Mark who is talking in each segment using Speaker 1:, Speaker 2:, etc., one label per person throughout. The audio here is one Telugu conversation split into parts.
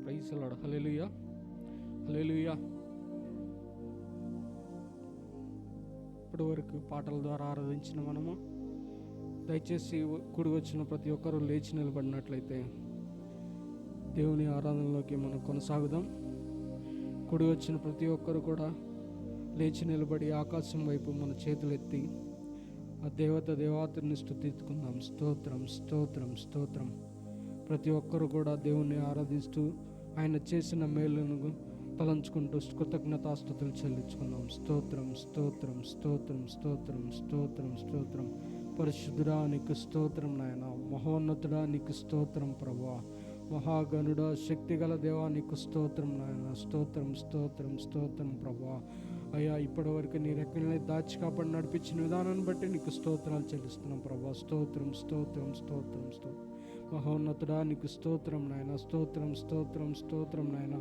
Speaker 1: Praise lord. హల్లెలూయా, హల్లెలూయా. ఇప్పటి వరకు పాటల ద్వారా ఆరాధించిన మనము దయచేసి కూడి వచ్చిన ప్రతి ఒక్కరూ లేచి నిలబడినట్లయితే దేవుని ఆరాధనలోకి మనం కొనసాగుదాం. కూడి వచ్చిన ప్రతి ఒక్కరు కూడా లేచి నిలబడి ఆకాశం వైపు మన చేతులు ఎత్తి ఆ దేవతని స్తుతించుకుందాం. స్తోత్రం, స్తోత్రం, స్తోత్రం. ప్రతి ఒక్కరు కూడా దేవుణ్ణి ఆరాధిస్తూ ఆయన చేసిన మేలును తలంచుకుంటూ కృతజ్ఞతాస్తుతులు చెల్లించుకుందాం. స్తోత్రం, స్తోత్రం, స్తోత్రం, స్తోత్రం, స్తోత్రం, స్తోత్రం. పరిశుద్ధుడా నీకు స్తోత్రం నాయన. మహోన్నతుడా నీకు స్తోత్రం ప్రభువా. మహాగణుడా శక్తిగల దేవా నీకు స్తోత్రం నాయన. స్తోత్రం, స్తోత్రం, స్తోత్రం ప్రభువా. అయ్యా, ఇప్పటి వరకు నీ రెక్కల్ని దాచి కాపాడి నడిపించిన విధానాన్ని బట్టి నీకు స్తోత్రాలు చెల్లిస్తున్నాం ప్రభువా. స్తోత్రం, స్తోత్రం, స్తోత్రం, స్తోత్రం. మహోన్నతుడా నీకు స్తోత్రం నాయన. స్తోత్రం, స్తోత్రం, స్తోత్రం నాయన.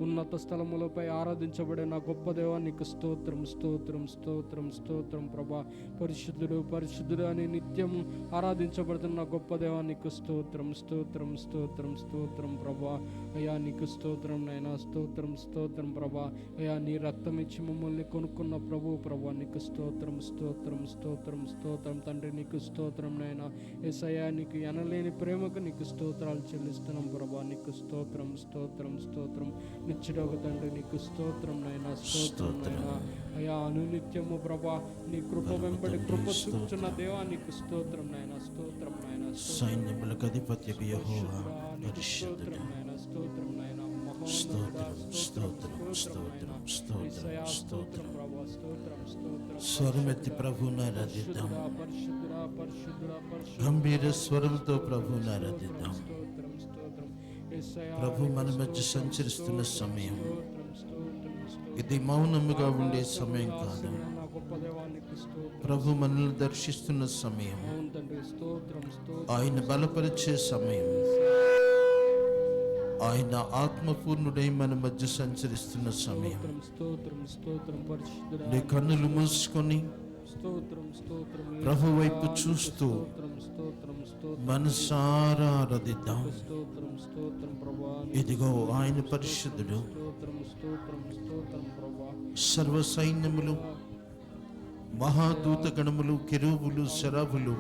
Speaker 1: ఉన్నత స్థలములపై ఆరాధించబడే నా గొప్ప దేవా నీకు స్తోత్రం, స్తోత్రం, స్తోత్రం, స్తోత్రం ప్రభా. పరిశుద్ధుడు, పరిశుద్ధుడు అని నిత్యము ఆరాధించబడుతున్న గొప్ప దేవా నీకు స్తోత్రం, స్తోత్రం, స్తోత్రం, స్తోత్రం ప్రభా. అయ్యా నీకు స్తోత్రం నాయన. స్తోత్రం, స్తోత్రం ప్రభా. అయ్యా నీ రక్తం ఇచ్చి మమ్మల్ని కొనుక్కున్న ప్రభా నీకు స్తోత్రం, స్తోత్రం, స్తోత్రం, స్తోత్రం తండ్రి నీకు స్తోత్రం నాయన. యేసయ్యా నీకు ఎనలేని ప్రేమకు నీకు స్తోత్రాలు చెల్లిస్తున్నాం ప్రభా. నీకు స్తోత్రం, స్తోత్రం, స్తోత్రం. నిత్యుడొక తండ్రి నీకు స్తోత్రం నాయన. స్తోత్రం నాయన. అయ్యా అనునిత్యము ప్రభా నీ కృప వెంబడి కృప చూపుచున్న దేవా నీకు స్తోత్రం నాయన. స్తోత్రం నాయన.
Speaker 2: సైన్యములకు అధిపతియగు యెహోవా పరిశుద్ధుడు.
Speaker 1: స్తోత్రం నాయన.
Speaker 2: స్తోత్రం, స్తోత్రం, స్తోత్రం, స్తోత్రం, స్తోత్రం. స్వరమెత్తి ప్రభువును ఆరాధిద్దాం. గంభీర స్వరంతో ప్రభువును ఆరాధిద్దాం. ప్రభు మన మధ్య సంచరిస్తున్న సమయం ఇది మౌనముగా ఉండే సమయం కాదు. ప్రభు మనల్ని దర్శిస్తున్న సమయం, ఆయన బలపరిచే సమయం, ఆయన ఆత్మపూర్ణుడై మన మధ్య సంచరిస్తున్న సమయం. నీ కన్నులు మూసుకొని ప్రభు వైపు చూస్తూ మనసారా ఆరాధిద్దాం. ఇదిగో ఆయన పరిశుద్ధుడు. సర్వ సైన్యములు, మహాదూత గణములు, కెరూబులు, శరాబులు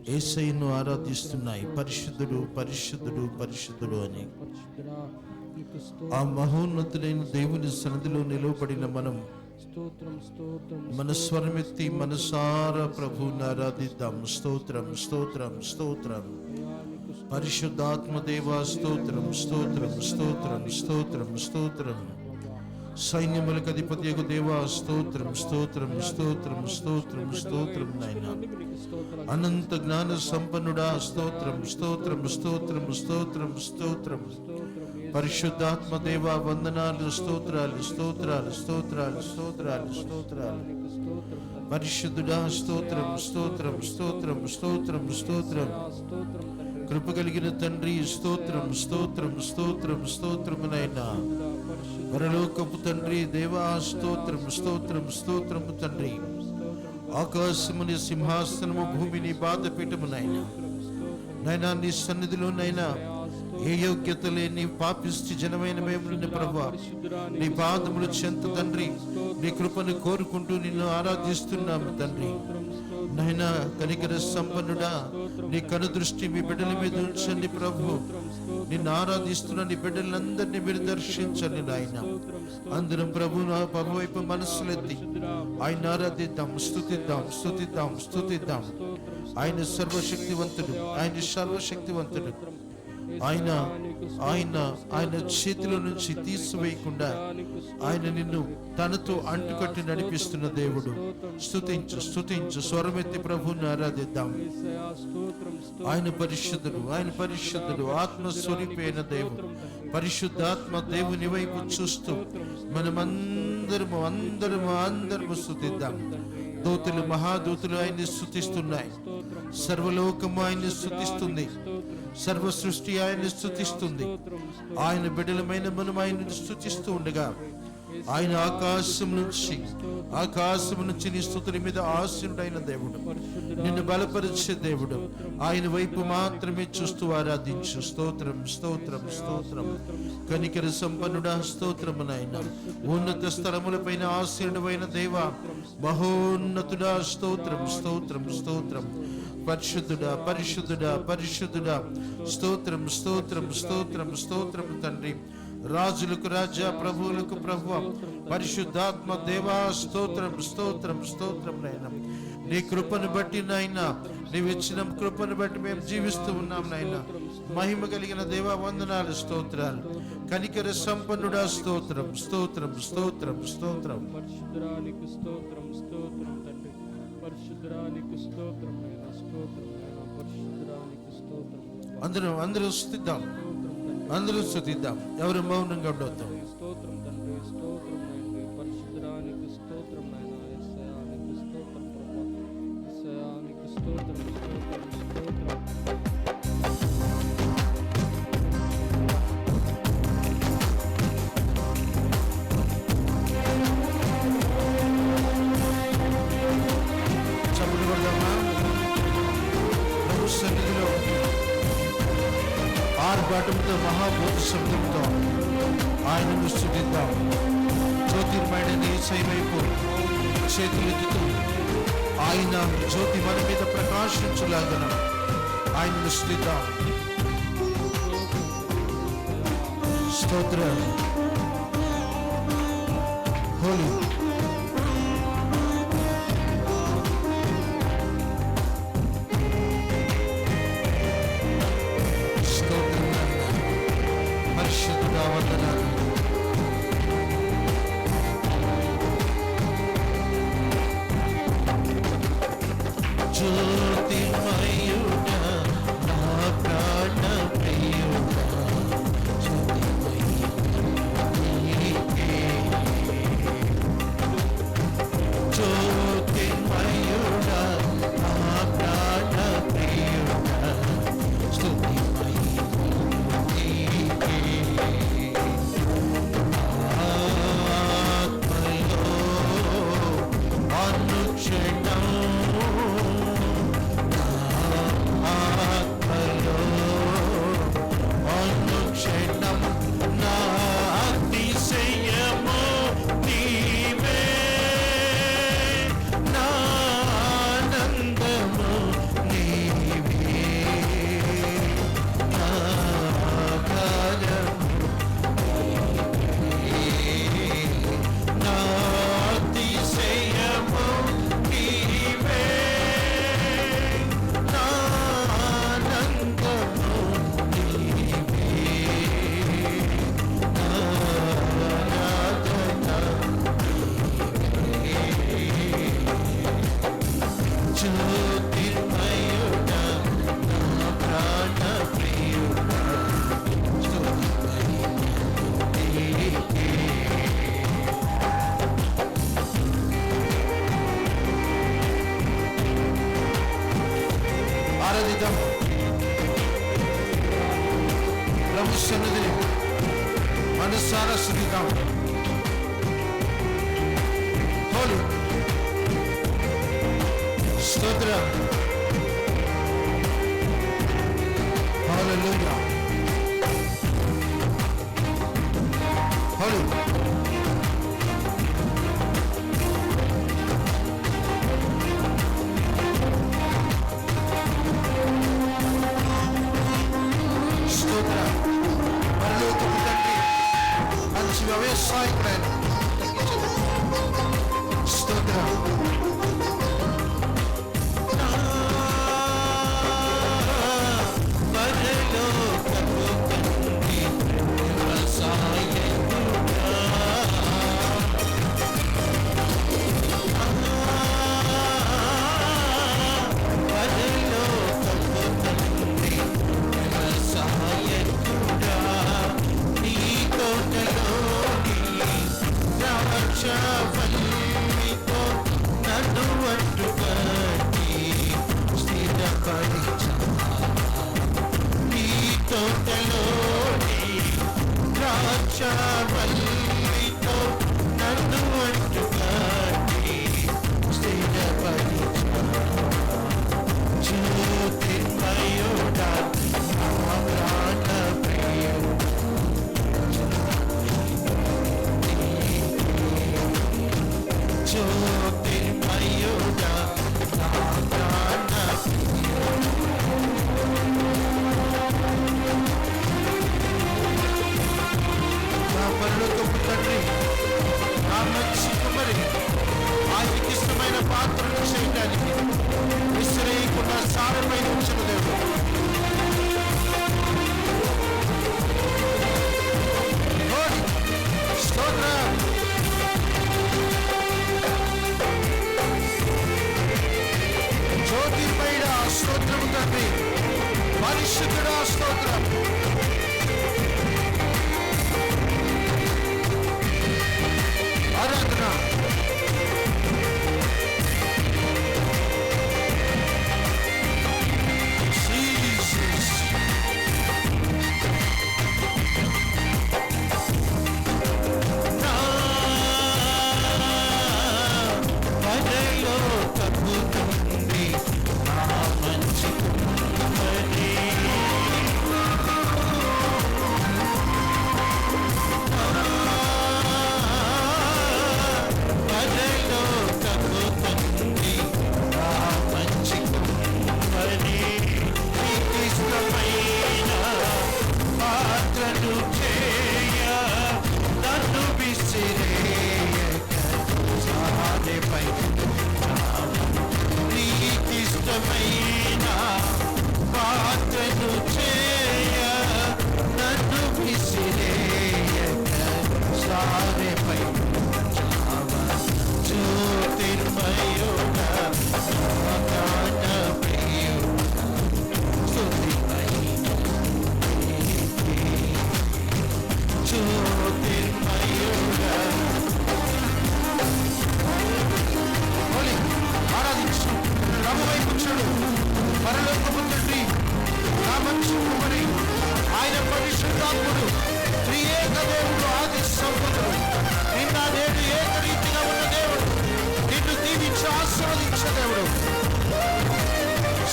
Speaker 2: యేసయ్యను ఆరాధిస్తున్నాయి. పరిశుద్ధుడు, పరిశుద్ధుడు, పరిశుద్ధుడు అని. ఆ మహోన్నతుడైన దేవుని సన్నిధిలో నిలవబడిన మనం మన స్వరమెత్తి మనసారా ప్రభువుని ఆరాధిద్దాం. స్తోత్రం, స్తోత్రం, స్తోత్రం. పరిశుద్ధాత్మ దేవా స్తోత్రం, స్తోత్రం, స్తోత్రం, స్తోత్రం, స్తోత్రం. సైన్యములకు అధిపతియగు దేవా స్తోత్రం, స్తోత్రం, స్తోత్రం, స్తోత్రం, స్తోత్రం నాయన. అనంత జ్ఞాన సంపన్నుడా స్తోత్రం, స్తోత్రం, స్తోత్రం, స్తోత్రం, స్తోత్రం. పరిశుద్ధాత్మ దేవా వందనాలు, స్తోత్రాలు, స్తోత్రాలు, స్తోత్రాలు, స్తోత్రాలు, స్తోత్రాలు. పరిశుద్ధుడా స్తోత్రం, స్తోత్రం, స్తోత్రం, స్తోత్రం, స్తోత్రం. కృప కలిగిన తండ్రి స్తోత్రం, స్తోత్రం, స్తోత్రం, స్తోత్రమునైనా. పరలోకపు తండ్రి దేవా స్తోత్రం, స్తోత్రం, స్తోత్రము తండ్రి. ఆకాశముని సింహాసనము, భూమిని బాధపీఠమునైనా నైనా నీ సన్నిధిలోనైనా ఏ యోగ్యత లేని పాపిష్టి జనమైన మేము ప్రభువా నీ పాదములు చెంత తండ్రి నీ కృపను కోరుకుంటూ నిన్ను ఆరాధిస్తున్నాము తండ్రి. నైనా కనికర సంపన్నుడా నీ కను దృష్టి మీ బిడ్డల మీద ఉంచండి ప్రభు. నిన్ను ఆరాధిస్తున్న నీ బిడ్డలందరినీ మీరు దర్శించండి నాయన. అందరం ప్రభు వైపు మనస్సులెత్తి ఆయన ఆరాధిద్దాం, స్తుతిద్దాం, స్తుతిద్దాం, స్తుతిద్దాం. ఆయన సర్వశక్తివంతుడు, ఆయన సర్వశక్తివంతుడు. ఆయన ఆయన ఆయన చేతిలో నుంచి తీసివేయకుండా ఆయన నిన్ను తనతో అంటుకట్టి నడిపిస్తున్న దేవుడు. స్తుతించు, స్తుతించు. స్వరమెత్తి ప్రభువుని ఆరాధిద్దాం. ఆయన పరిశుద్ధుడు, ఆయన పరిశుద్ధుడు. ఆత్మస్వరూపైన దేవుడు, పరిశుద్ధాత్మ దేవుని వైపు చూస్తూ మనమందరము అందరము అందరము స్తుతిద్దాం. దూతలు, మహాదూతలు ఆయన్ని స్తుతిస్తున్నాయి. సర్వలోకము ఆయన్ని స్తుతిస్తుంది. సర్వ సృష్టి ఆయన్ని స్తుతిస్తుంది. ఆయన బిడ్డలమైన మనం ఆయన్ని స్తుతిస్తూ ఉండగా ఆయన ఆకాశం నుంచి నీ స్తుతుల మీద ఆసీనుడైన దేవుడు, నిన్ను బలపరిచే దేవుడు. ఆయన వైపు మాత్రమే చూస్తూ ఆరాధించు. స్తోత్రం స్తోత్రం స్తోత్రం. కనికర సంపన్నుడా స్తోత్రము నాయన. ఉన్నత స్థలములపైన ఆసీనుడైన దేవా, మహోన్నతుడా స్తోత్రం స్తోత్రం స్తోత్రం. పరిశుద్ధుడా పరిశుద్ధుడా పరిశుద్ధుడా స్తోత్రం స్తోత్రం స్తోత్రం స్తోత్రం తండ్రి. రాజులకు రాజా, ప్రభువులకు ప్రభువా, పరిశుద్ధాత్మ దేవా స్తోత్రం స్తోత్రం స్తోత్రం నాయన. నీ కృపను బట్టి నాయన, నీవు ఇచ్చిన కృపను బట్టి మేము జీవిస్తూ ఉన్నాం నాయన. మహిమ కలిగిన దేవా వందనాలు స్తోత్రాలు. కనికర సంపన్నుడా స్తోత్రం స్తోత్రం స్తోత్రం స్తోత్రం.
Speaker 1: పరిశుద్ధురానికి స్తోత్రం స్తోత్రం తండ్రి. పరిశుద్ధురానికి స్తోత్రం నాయన, స్తోత్రం నాయన. పరిశుద్ధురానికి స్తోత్రం.
Speaker 2: అందరూ స్తుతిద్దాం, అందరూ స్తుతిద్దాం. ఎవరు మౌనంగా ఉండొద్దు.
Speaker 1: స్తోత్రం తండ్రి, స్తోత్రం నాయన. పరిశుద్ధురానికి స్తోత్రం నాయన. యేసయ్యానికి స్తోత్రం ప్రభువా, యేసయ్యానికి స్తోత్రం స్తోత్రం స్తోత్రం.
Speaker 2: చప్పట్లు కొడదామా? ప్రభు సన్నిధిలో ఆర్భాటంతో, మహాభూత శబ్దంతో ఆయనను స్తుతిద్దాం. జ్యోతిర్మయుడైన యేసయ్య వైపు చేతులెత్తుతూ ఆయన జ్యోతి మన మీద ప్రకాశించులాగన ఆయనను స్తుతిద్దాం. స్తోత్రం. హోలీ పరిశుద్ధుడా వందనాలు. జ్యోతిర్మయుడా నా ప్రాణ ప్రియుడా, జ్యోతిర్మయుడా నా ప్రాణ ప్రియుడా, ఆరాధిద్దాం. ప్రభు సన్నిధిని మనసారా స్తుతిద్దాం. హోలీ స్తోత్రం. హల్లెలూయా. హోలీ స్తోత్రం. పరలోకపు తండ్రి, మంచి వ్యవసాయకుడైన స్తోత్రం. నన్ను అంటుకట్టి స్థిరపరిచావు. జ్యోతిర్మయుడా నా ప్రాణ ప్రియుడా, జ్యోతిర్మయుడా నా ప్రాణ నా పరలోకపు తండ్రి, నా మంచి కుమారి, ఆయనకి ఇష్టమైన పాత్రను చేయడానికి విసిరేయకుండా సారపై ఉంచిన దేవుడు. స్తోత్రం. జ్యోతిర్మయుడా స్తోత్రము తండ్రి, పరిశుద్ధుడా స్తోత్రం. ఆరాధన. Jesus. నా పరలోకపు తండ్రి, నా మంచి కుమారి, పరలోకపు తండ్రి, నా మంచి కుమారి, నీకు ఇష్టమైన పాత్రను చేయ నన్ను విసిరేయక సారెపై ఉంచావు. నీకు ఇష్టమైన పాత్రను చేయ నన్ను విసిరేయక సారెపై ఉంచావు. జ్యోతిర్మయుడా నా ప్రాణ ప్రియుడా, స్తుతిమయుడా జ్యోతిర్మయుడా. హోలీ ఆరాధించు, ప్రభు వైపు చూడు. పరలోకపు తండ్రి, నా మంచి కుమారి, ఆయన పరిశుద్ధాత్ముడు, త్రియేక దేవుడు, ఆది సంపదలు, నిన్న నేడు ఏకరీతిగా ఉన్న దేవుడు, నిన్ను దీవించి ఆశీర్వదించే దేవుడు.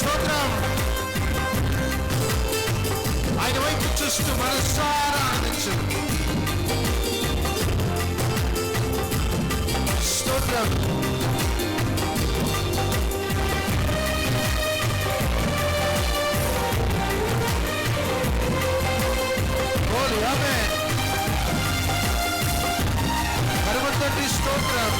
Speaker 2: స్తోత్రం. ఆయన వైపు చూస్తూ మనసారా ఆనందించు. స్తోత్రం. హోలీ ఆమేన్. పరమతండ్రి స్తోత్రం.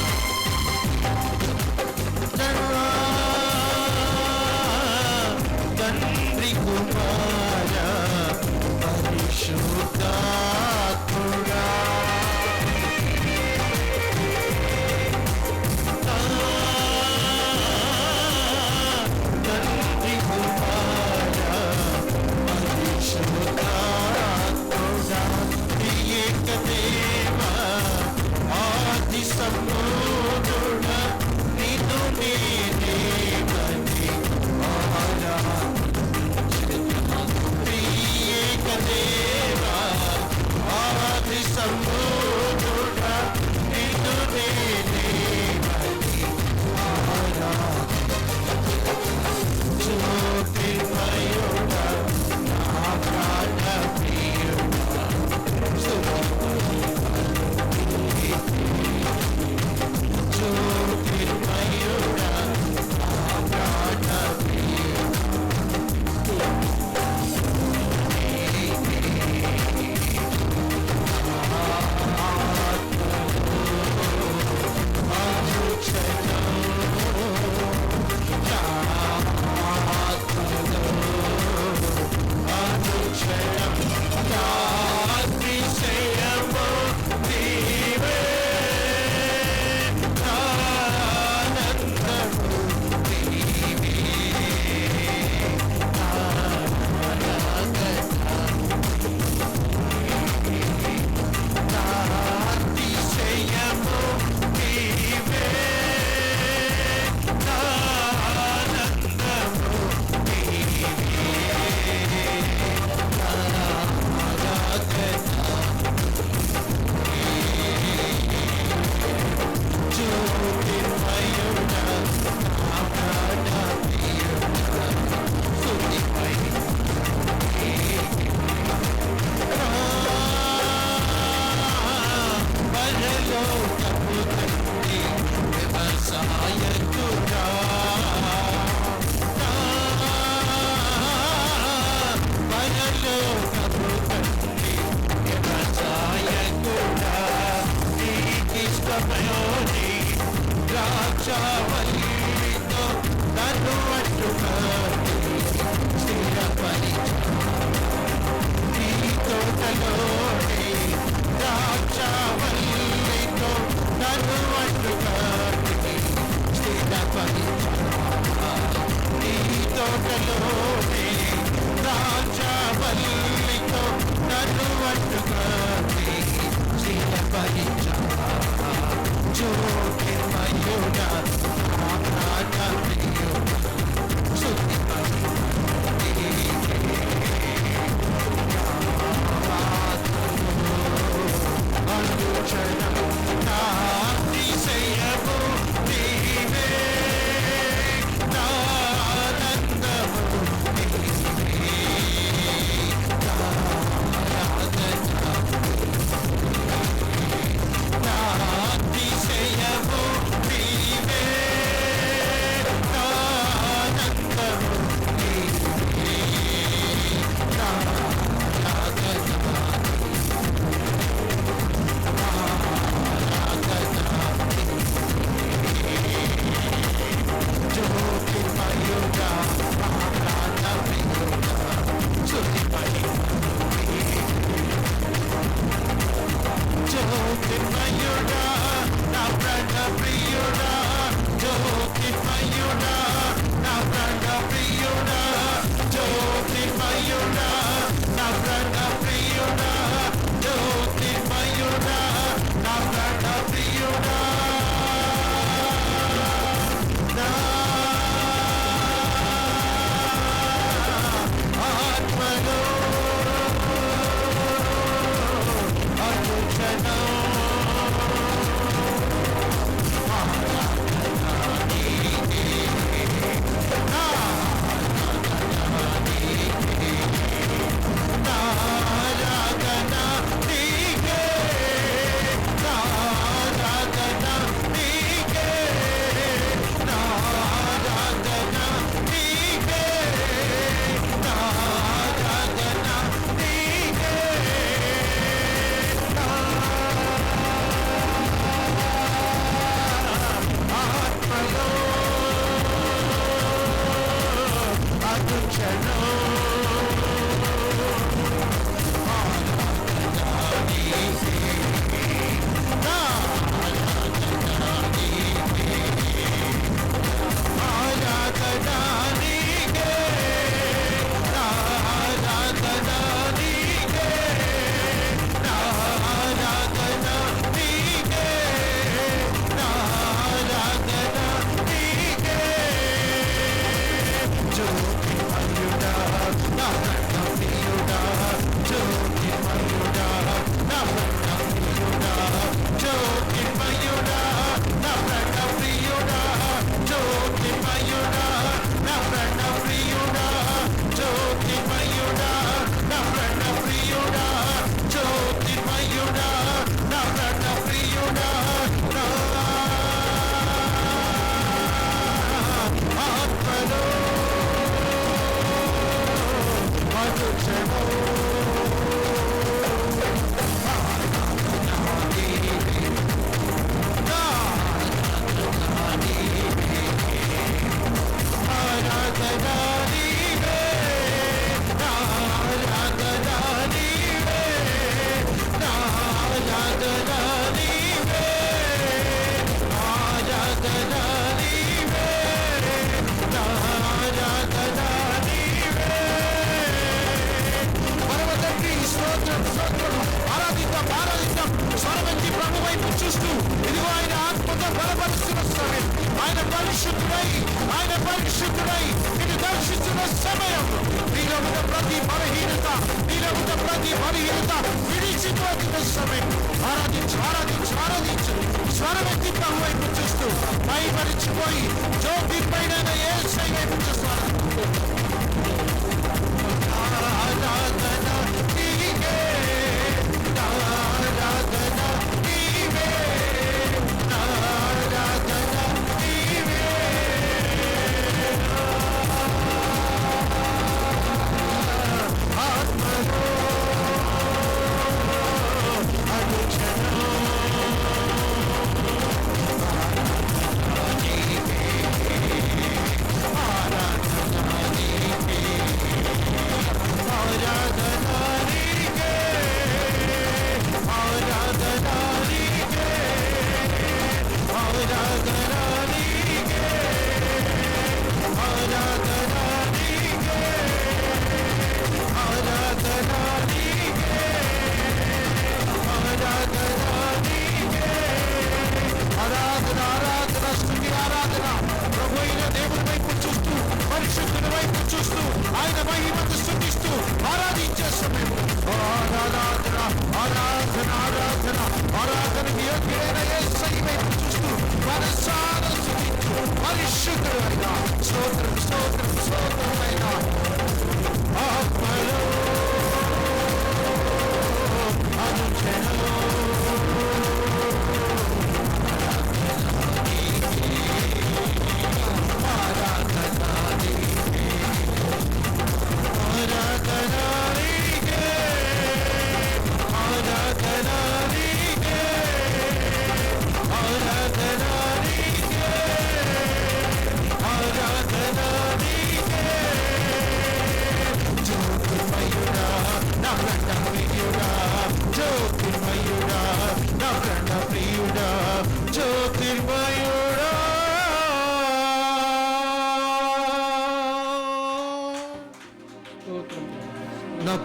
Speaker 2: తండ్రి కుమార పరిశుద్ధాత్ముడా, తండ్రి కుమార పరిశుద్ధాత్ముడా, ఏక దేవ ఆది సంపూర్ణుడా, నిన్ను నేనేమని ఆరాధించెదను. ఏక దేవ జ్యోతిర్మయుడా నా ప్రాణ ప్రియుడా జ్యోతిర్మయుడా నా ప్రాణ ప్రియుడా జ్యోతిర్మయుడా నా ప్రాణ ప్రియుడా జ్యోతిర్మయుడా నా ప్రాణ ప్రియుడా నా ఆత్మలో అనుక్షణం ఆరాధన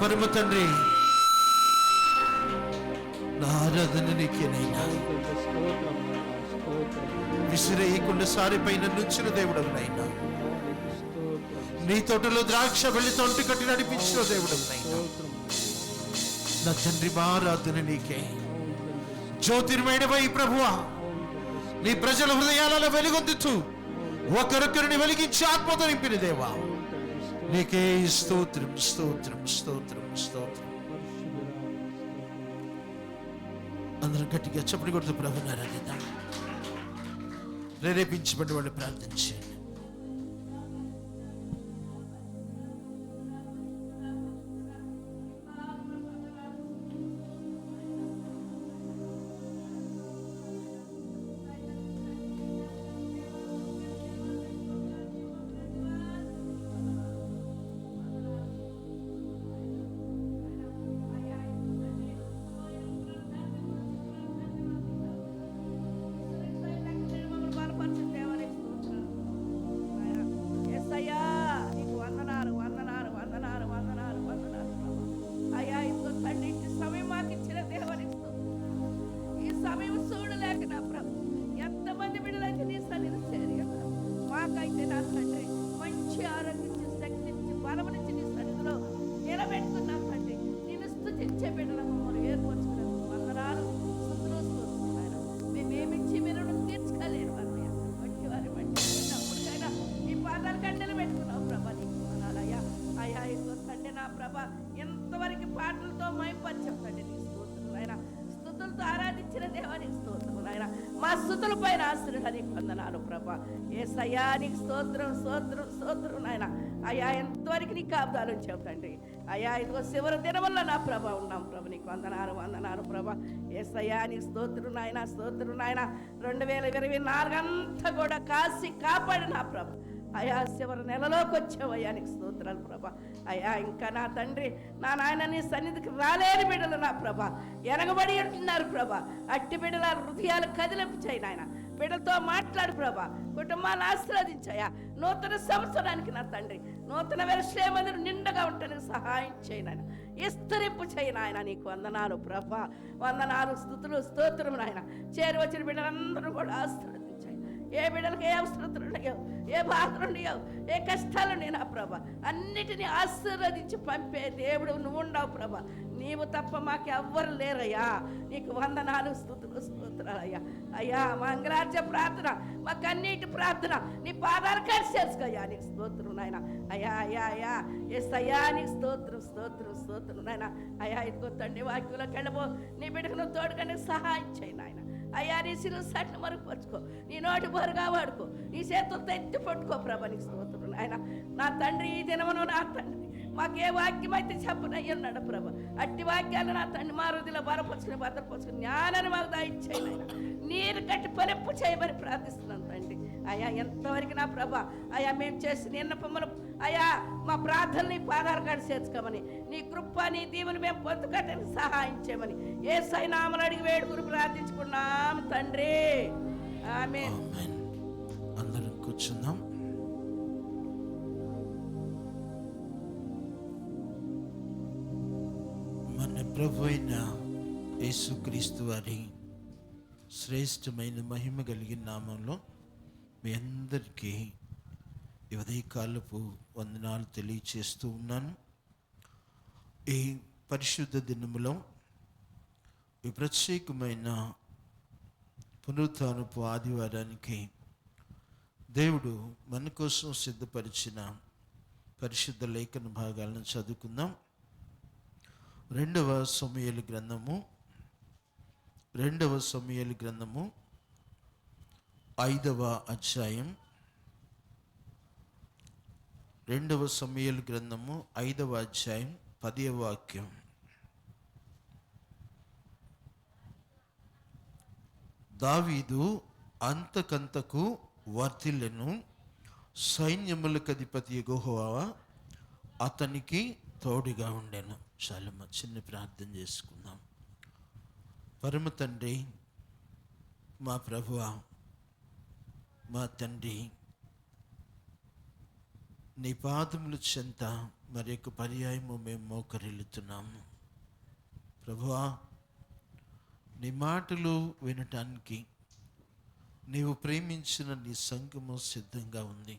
Speaker 2: పరమ తండ్రి, నా ఆరాధన నీకేనైనా.
Speaker 1: స్తోత్రం నాయనా, స్తోత్రం,
Speaker 2: విసిరేయకుండా సారిపైన నుంచిన దేవుడవునైనా,
Speaker 1: స్తోత్రం,
Speaker 2: నీ తోటలో ద్రాక్ష వెళ్ళితో ఒంటి కట్టి నడిపించిన దేవుడవునైనా.
Speaker 1: స్తోత్రం.
Speaker 2: నా తండ్రి, మా ఆరాధన నీకే. జ్యోతిర్మయుడవై ప్రభువా, నీ ప్రజల హృదయాలలో వెలుగొందుతూ ఒకరొకరిని వెలిగించి ఆత్మతో నింపిన దేవా, నీకే స్తోత్రం, స్తోత్రం, స్తోత్రం, స్తోత్రం. అందరం గట్టిగా చప్పటి కొడుతూ ప్రభుని ఆరాధిద్దాం. ప్రేరేపించబడి వాళ్ళు ప్రార్థించండి.
Speaker 3: ఎంతవరకు పాటలతో మైపరిచాం తండ్రి, నీ స్తోత్రం నాయన. స్తుతులతో ఆరాధించిన దేవానికి స్తోత్రం నాయన. మా స్తుతుల పైన ఆశీర్వాదానికి వందనాలు ప్రభా. యేసయ్యా నీకు స్తోత్రం, స్తోత్రం, స్తోత్రం నాయన. అయ్యా ఎంతవరకు నీ కాపుదాలు ఉంచావు తండ్రి. అయ్యా ఇదిగో చివరి దినవల్ల నా ప్రభా ఉన్నాం ప్రభు, నీకు వందనాలు, వందనాలు ప్రభా. యేసయ్యా నీకు స్తోత్రం నాయన, స్తోత్రం నాయన. 2024 అంతా కూడా కాసి కాపాడు నా ప్రభ. అయా చివరి నెలలోకి వచ్చావయ్యా, నీకు స్తోత్రాలు ప్రభా. అయ్యా ఇంకా నా తండ్రి, నా నాయన నీ సన్నిధికి రాలేని బిడ్డలు నా ప్రభా ఎనగబడి ఉంటున్నారు ప్రభా. అట్టి బిడ్డల హృదయాలు కదిలింపు చేయి నాయన. బిడ్డలతో మాట్లాడు ప్రభా, కుటుంబాన్ని ఆశీర్వదించాయా. నూతన సంవత్సరానికి నా తండ్రి నూతన వెరసేమందరూ నిండగా ఉండడానికి సహాయం చేయి నాయన. విస్తరింపు చేయి నాయన. నీకు వందనాలు ప్రభా, వందనాలు, స్తుతులు, స్తోత్రం నాయన. చేరి వచ్చిన బిడ్డలందరూ కూడా ఆశీర్వదించాయి. ఏ బిడ్డలకు ఏ అవసరతలు ఉన్నాయో, ఏ బాధలు ఉన్నాయో, ఏ కష్టాలు ఉన్నాయి నా ప్రభా, అన్నిటినీ ఆశీర్వదించి పంపే దేవుడు నువ్వు ఉండవు ప్రభా. నీవు తప్ప మాకు ఎవ్వరు లేరయ్యా. నీకు వందనాలు, స్తుతులు, స్తోత్రాలయ్యా. అయ్యా మా అంగరాజ్య ప్రార్థన, మా కన్నీటి ప్రార్థన నీ పాదాలు కలిసేసుకోయ్యా. నీకు స్తోత్రం నాయన. అయ్యా అయ్యా అయ్యా యేసయ్యా నీకు స్తోత్రం, స్తోత్రం, స్తోత్రం నాయన. అయ్యా ఇదిగో తండ్రి వాక్యంలోకి వెళ్ళబో, నీ బిడ్డకు నువ్వు తోడుగా సహాయం చేయి నాయన. అయ్యా నీ సిలువ సట్ను మరుగుపరుచుకో, నీ నోటి బోరుగా వాడుకో, నీ చేతులతో ఎత్తి పట్టుకో ప్రభా. నీకు స్తోత్రం ఆయన. నా తండ్రి ఈ దినమును నా తండ్రి మాకే వాక్యం అయితే చెప్పనయ్యన్నాడు ప్రభా. అట్టి వాక్యాలు నా తండ్రి మా హృదయలో బలపరుచుకుని భద్రపరుచుకుని జ్ఞానాన్ని మాకు దాయిచ్చేయను ఆయన. నీరు కట్టి పలింపు చేయమని ప్రార్థిస్తున్నాను తండ్రి. అయ్యా ఎంతవరకు నా ప్రభా, అయ్యా మేము చేసిన విన్నపములు అయ్యా మా ప్రార్థనని పాదాలు కాడి చేర్చుకోమని, నీ కృప నీ దీవుని మేము పొందుకట్టని సహాయం చేయమని యేసయ్య నామమున అడిగి వేడుకుని ప్రార్థించుకున్నాం తండ్రి. ఆమేన్.
Speaker 2: అందరం కూర్చుందాం. మన ప్రభు అయిన యేసుక్రీస్తు వారి శ్రేష్టమైన మహిమ కలిగిన నామంలో మీ అందరికీ ఈ ఉదయకాలపు వందనాలు తెలియచేస్తూ ఉన్నాను. ఈ పరిశుద్ధ దినములో ఈ ప్రత్యేకమైన పునరుత్థానపు ఆదివారానికి దేవుడు మన కోసం సిద్ధపరిచిన పరిశుద్ధ లేఖన భాగాలను చదువుకుందాం. 2వ సమూయేలు గ్రంథము 5వ అధ్యాయం. 2వ సమూయేలు గ్రంథము 5వ అధ్యాయం 10వ వాక్యం. దావీదు అంతకంతకు వర్ధిల్లెను, సైన్యములకు అధిపతి యెహోవా అతనికి తోడుగా ఉండెను. చాలా చిన్న ప్రార్థన చేసుకుందాం. పరమ తండ్రి, మా ప్రభువా, మా తండ్రి, నీ పాదముల చెంత మరి యొక్క పర్యాయము మేము మోకరిల్లుతున్నాము. ప్రభువా, నీ మాటలు వినటానికి నీవు ప్రేమించిన నీ సంఘము సిద్ధంగా ఉంది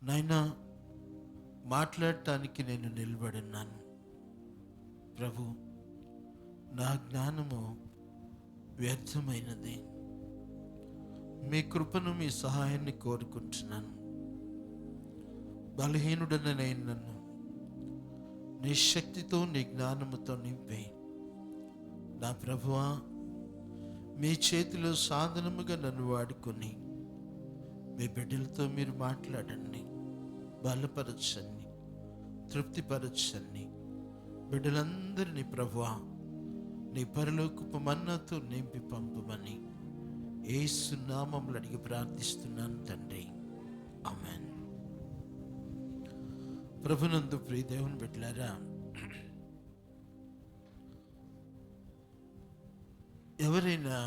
Speaker 2: నాయనా. మాట్లాడటానికి నేను నిలబడినాను ప్రభు. నా జ్ఞానము వ్యర్థమైనది. మీ కృపను, మీ సహాయాన్ని కోరుకుంటున్నాను. బలహీనుడనైన నన్ను నీ శక్తితో, నీ జ్ఞానముతో నింపి నా ప్రభువా, మీ చేతిలో సాధనముగా నన్ను వాడుకొని మీ బిడ్డలతో మీరు మాట్లాడండి, బలపరచండి, తృప్తిపరచండి. బిడ్డలందరినీ ప్రభువా నీ పరలోకపు మన్నాతో నింపి పంపమని యేసు నామములో అడిగి ప్రార్థిస్తున్నాను తండ్రి, ఆమేన్. ప్రభునందు ప్రియ దేవుని బిడ్డలారా, ఎవరైనా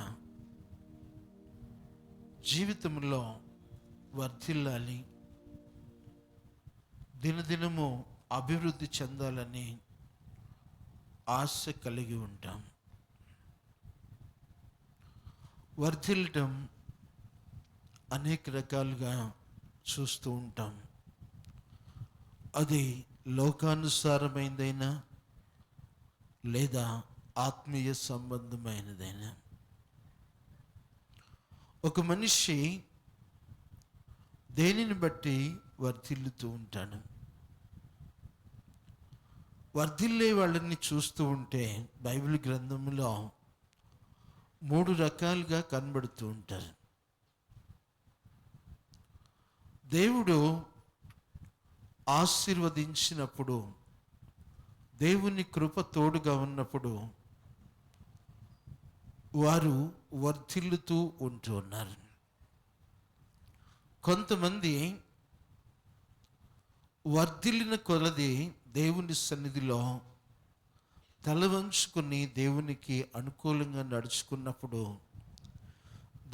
Speaker 2: జీవితంలో వర్ధిల్లాలి, దినదినము అభివృద్ధి చెందాలని ఆశ కలిగి ఉంటాం. వర్ధిల్లటం అనేక రకాలుగా చూస్తూ ఉంటాం. అది లోకానుసారమైనదైనా లేదా ఆత్మీయ సంబంధమైనదైనా. ఒక మనిషి దేనిని బట్టి వర్ధిల్లుతూ ఉంటాడు. వర్ధిల్లే వాళ్ళని చూస్తూ ఉంటే బైబిల్ గ్రంథంలో 3 రకాలుగా కనబడుతూ ఉంటారు. దేవుడు ఆశీర్వదించినప్పుడు, దేవుని కృప తోడుగా ఉన్నప్పుడు వారు వర్ధిల్లుతూ ఉంటూ ఉన్నారు. కొంతమంది వర్ధిల్లిన కొలది దేవుని సన్నిధిలో తల వంచుకుని దేవునికి అనుకూలంగా నడుచుకున్నప్పుడు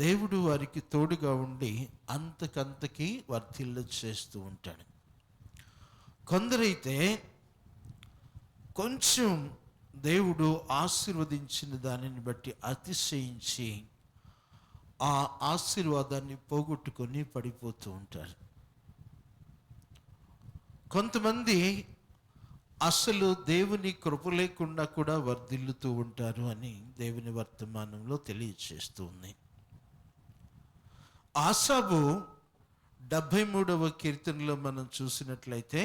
Speaker 2: దేవుడు వారికి తోడుగా ఉండి అంతకంతకి వర్ధిల్ల చేస్తూ ఉంటాడు. కొందరైతే కొంచెం దేవుడు ఆశీర్వదించిన దానిని బట్టి అతిశయించి ఆ ఆశీర్వాదాన్ని పోగొట్టుకొని పడిపోతూ ఉంటారు. కొంతమంది అసలు దేవుని కృప లేకుండా కూడా వర్ధిల్లుతూ ఉంటారు అని దేవుని వర్తమానంలో తెలియజేస్తుంది. ఆసాబు 73వ కీర్తనలో మనం చూసినట్లయితే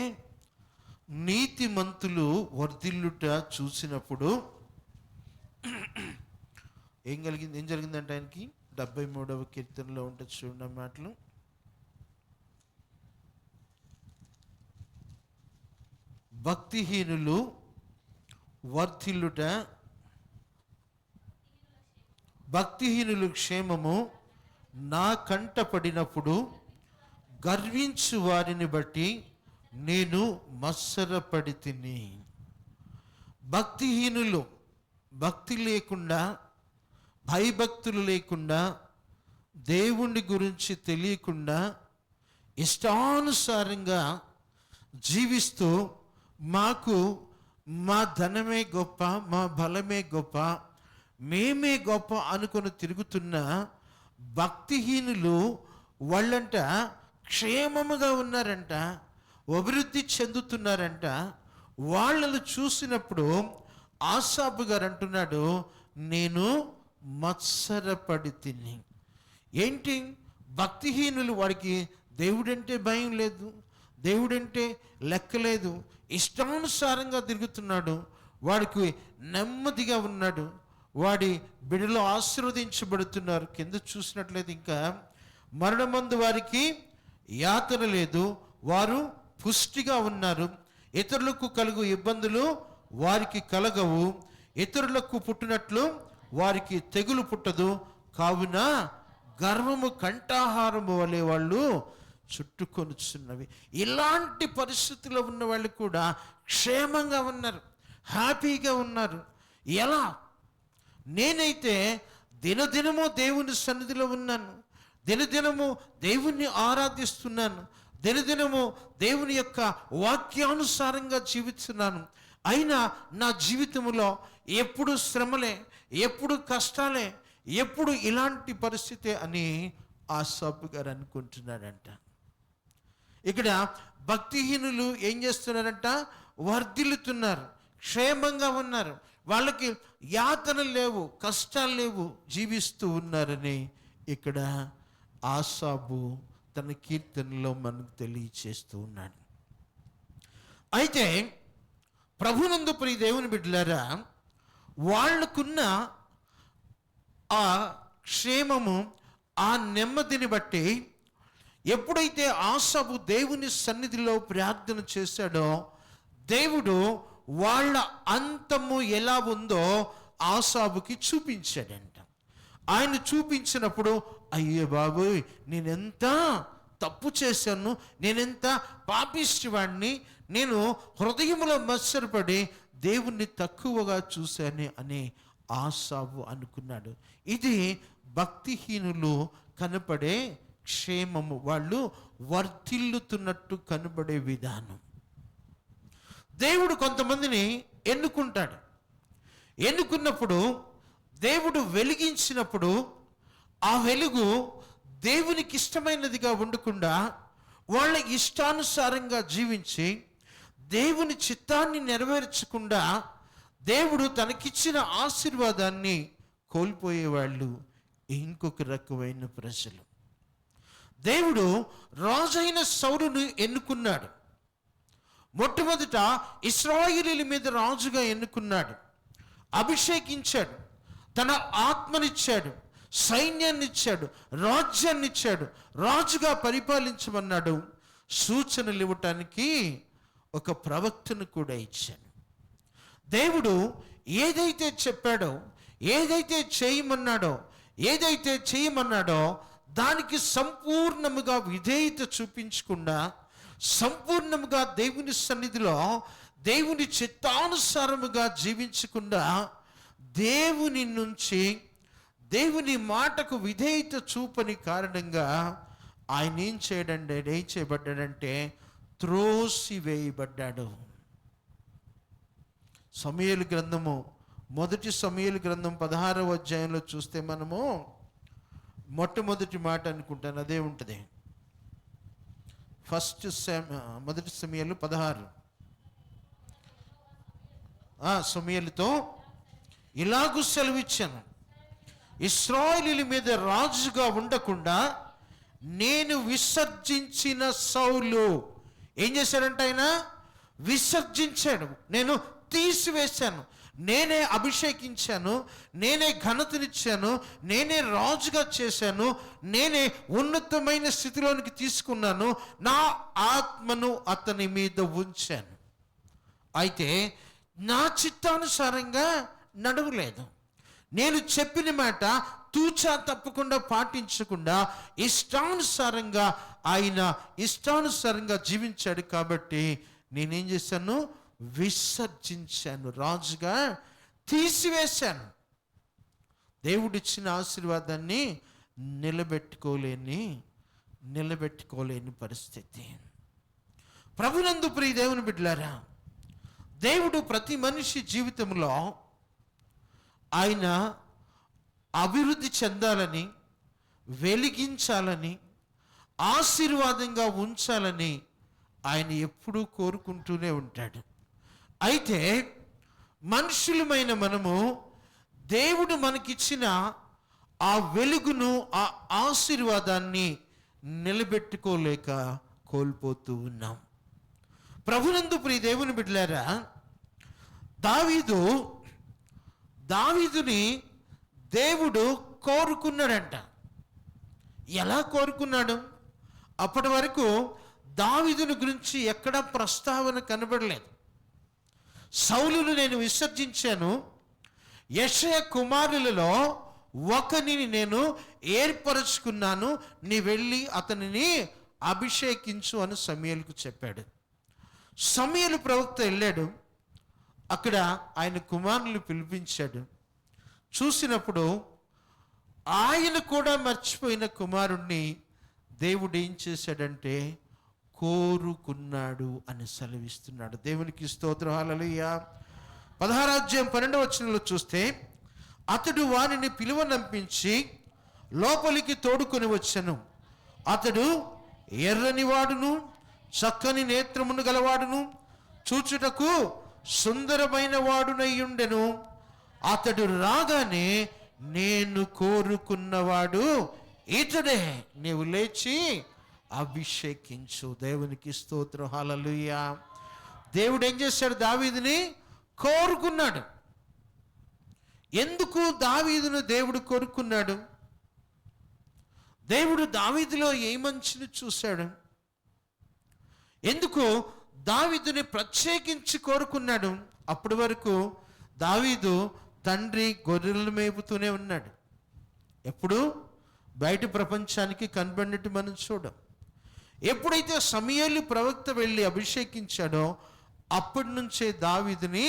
Speaker 2: నీతిమంతులు వర్ధిల్లుట చూసినప్పుడు ఏం జరిగిందంటే ఆయనకి 73వ కీర్తనలో ఉంటుంది చూడండి మాటలు. భక్తిహీనులు వర్ధిల్లుట, భక్తిహీనులు క్షేమము నా కంట పడినప్పుడు గర్వించు వారిని బట్టి నేను మత్సరపడి తిని. భక్తిహీనులు, భక్తి లేకుండా, భయభక్తులు లేకుండా, దేవుని గురించి తెలియకుండా ఇష్టానుసారంగా జీవిస్తూ మాకు మా ధనమే గొప్ప, మా బలమే గొప్ప, మేమే గొప్ప అనుకొని తిరుగుతున్న భక్తిహీనులు వాళ్ళంట క్షేమముగా ఉన్నారంట, అభివృద్ధి చెందుతున్నారంట. వాళ్ళను చూసినప్పుడు ఆసాబు గారు అంటున్నాడు, నేను మత్సరపడి తిని. ఏంటి? భక్తిహీనులు, వాడికి దేవుడంటే భయం లేదు, దేవుడంటే లెక్కలేదు, ఇష్టానుసారంగా తిరుగుతున్నాడు, వాడికి నెమ్మదిగా ఉన్నాడు, వాడి బిడ్డలు ఆశీర్వదించబడుతున్నారు. కింద చూసినట్లయితే ఇంకా మరణమందు వారికి యాతన లేదు, వారు పుష్టిగా ఉన్నారు, ఇతరులకు కలుగు ఇబ్బందులు వారికి కలగవు, ఇతరులకు పుట్టినట్లు వారికి తెగులు పుట్టదు, కావున గర్వము కంఠాహారము వలె వాళ్ళు చుట్టుకొనుచున్నవి. ఇలాంటి పరిస్థితుల్లో ఉన్న వాళ్ళు కూడా క్షేమంగా ఉన్నారు, హ్యాపీగా ఉన్నారు. ఎలా? నేనైతే దినదినము దేవుని సన్నిధిలో ఉన్నాను, దినదినము దేవుణ్ణి ఆరాధిస్తున్నాను, దినదినము దేవుని యొక్క వాక్యానుసారంగా జీవిస్తున్నాను, అయినా నా జీవితంలో ఎప్పుడు శ్రమలే, ఎప్పుడు కష్టాలే, ఎప్పుడు ఇలాంటి పరిస్థితి అని ఆసాపు గారు అనుకుంటున్నాడంట. ఇక్కడ భక్తిహీనులు ఏం చేస్తున్నారంట? వర్ధిల్లుతున్నారు, క్షేమంగా ఉన్నారు, వాళ్ళకి యాతనలు లేవు, కష్టాలు లేవు, జీవిస్తూ ఉన్నారని ఇక్కడ ఆసాబు తన కీర్తనలో మనకు తెలియచేస్తూ ఉన్నాడు. అయితే ప్రభునందు ప్రియ దేవుని బిడ్డలారా, వాళ్ళకున్న ఆ క్షేమము, ఆ నెమ్మదిని బట్టి ఎప్పుడైతే ఆసాబు దేవుని సన్నిధిలో ప్రార్థన చేశాడో, దేవుడు వాళ్ళ అంతము ఎలా ఉందో ఆసాబుకి చూపించాడంట. ఆయన చూపించినప్పుడు, అయ్యే బాబోయ్, నేనెంత తప్పు చేశాను, నేనెంత పాపిష్టివాడిని, నేను హృదయంలో మత్సరపడి దేవుణ్ణి తక్కువగా చూశాను అని ఆసాబు అనుకున్నాడు. ఇది భక్తిహీనులు కనపడే క్షేమము, వాళ్ళు వర్ధిల్లుతున్నట్టు కనబడే విధానం. దేవుడు కొంతమందిని ఎన్నుకుంటాడు. ఎన్నుకున్నప్పుడు, దేవుడు వెలిగించినప్పుడు ఆ వెలుగు దేవునికి ఇష్టమైనదిగా ఉండకుండా వాళ్ళ ఇష్టానుసారంగా జీవించి దేవుని చిత్తాన్ని నెరవేర్చకుండా దేవుడు తనకిచ్చిన ఆశీర్వాదాన్ని కోల్పోయేవాళ్ళు ఇంకొక రకమైన ప్రజలు. దేవుడు రాజైన సౌలును ఎన్నుకున్నాడు. మొట్టమొదట ఇశ్రాయేలీయుల మీద రాజుగా ఎన్నుకున్నాడు, అభిషేకించాడు, తన ఆత్మనిచ్చాడు, సైన్యాన్ని ఇచ్చాడు, రాజ్యాన్ని ఇచ్చాడు, రాజుగా పరిపాలించమన్నాడు. సూచనలు ఇవ్వటానికి ఒక ప్రవక్తను కూడా ఇచ్చాడు. దేవుడు ఏదైతే చెప్పాడో, ఏదైతే చేయమన్నాడో దానికి సంపూర్ణముగా విధేయత చూపించకుండా, సంపూర్ణముగా దేవుని సన్నిధిలో దేవుని చిత్తానుసారముగా జీవించకుండా, దేవుని నుంచి దేవుని మాటకు విధేయత చూపని కారణంగా ఆయన ఏం చేయబడ్డాడంటే త్రోసివేయబడ్డాడు. సమూయేలు గ్రంథము, మొదటి సమూయేలు గ్రంథం 16వ అధ్యాయంలో చూస్తే మనము మొట్టమొదటి మాట అనుకుంటాను అదే ఉంటుంది. మొదటి సమూయేలు 16. సమూయేలుతో ఇలాగూ సెలవిచ్చాను, ఇశ్రాయేలీయుల మీద రాజుగా ఉండకుండా నేను విసర్జించిన సౌలు ఏం చేశాడంట? ఆయన విసర్జించాడు, నేను తీసివేశాను, నేనే అభిషేకించాను, నేనే ఘనతనిచ్చాను, నేనే రాజుగా చేశాను, నేనే ఉన్నతమైన స్థితిలోనికి తీసుకున్నాను, నా ఆత్మను అతని మీద ఉంచాను. అయితే నా చిత్తానుసారంగా నడవలేదు, నేను చెప్పిన మాట తూచా తప్పకుండా పాటించకుండా ఇష్టానుసారంగా జీవించాడు. కాబట్టి నేనేం చేశాను? విసర్జించాను, రాజుగా తీసివేశాను. దేవుడిచ్చిన ఆశీర్వాదాన్ని నిలబెట్టుకోలేని పరిస్థితి. ప్రభునందు ప్రియ దేవుని బిడ్డలారా, దేవుడు ప్రతి మనిషి జీవితంలో ఆయన అభివృద్ధి చెందాలని, వెలిగించాలని, ఆశీర్వాదంగా ఉంచాలని ఆయన ఎప్పుడూ కోరుకుంటూనే ఉంటాడు. అయితే మనుషులమైన మనము దేవుడు మనకిచ్చిన ఆ వెలుగును, ఆ ఆశీర్వాదాన్ని నిలబెట్టుకోలేక కోల్పోతూ ఉన్నాం. ప్రభునందు ప్రియ దేవుని బిడ్డలారా, దావీదుని దేవుడు కోరుకున్నాడంట. ఎలా కోరుకున్నాడు? అప్పటి వరకు దావీదుని గురించి ఎక్కడా ప్రస్తావన కనబడలేదు. సౌలును నేను విసర్జించాను, యెషయా కుమారులలో ఒకనిని నేను ఏర్పరచుకున్నాను, నీ వెళ్ళి అతనిని అభిషేకించు అని సమూయేలుకు చెప్పాడు. సమూయేలు ప్రవక్త వెళ్ళాడు, అక్కడ ఆయన కుమారులు పిలిపించాడు. చూసినప్పుడు ఆయన కూడా మర్చిపోయిన కుమారుణ్ణి దేవుడు ఏం చేశాడంటే కోరుకున్నాడు అని సెలవిస్తున్నాడు. దేవునికి స్తోత్రం. హల్లెలూయా. 16వ అధ్యాయం 12వ వచనంలో చూస్తే, అతడు వానిని పిలువనంపించి లోపలికి తోడుకొని వచ్చెను. అతడు ఎర్రని వాడును చక్కని నేత్రమును గలవాడును చూచుటకు సుందరమైన వాడునయ్యుండెను. అతడు రాగానే, నేను కోరుకున్నవాడు ఇతడే, నీవు లేచి అభిషేకించు. దేవునికి స్తోత్రం. హల్లెలూయా. దేవుడు ఏం చేశాడు? దావీదుని కోరుకున్నాడు. ఎందుకు దావీదును దేవుడు కోరుకున్నాడు? దేవుడు దావీదులో ఏ మంచిని చూశాడు? ఎందుకు దావీదుని ప్రత్యేకించి కోరుకున్నాడు? అప్పటి వరకు దావీదు తండ్రి గొర్రెలను మేపుతూనే ఉన్నాడు. ఎప్పుడు బయట ప్రపంచానికి కనబడినట్టు మనం చూడం. ఎప్పుడైతే సమూయేలు ప్రవక్త వెళ్ళి అభిషేకించాడో అప్పటి నుంచే దావీదుని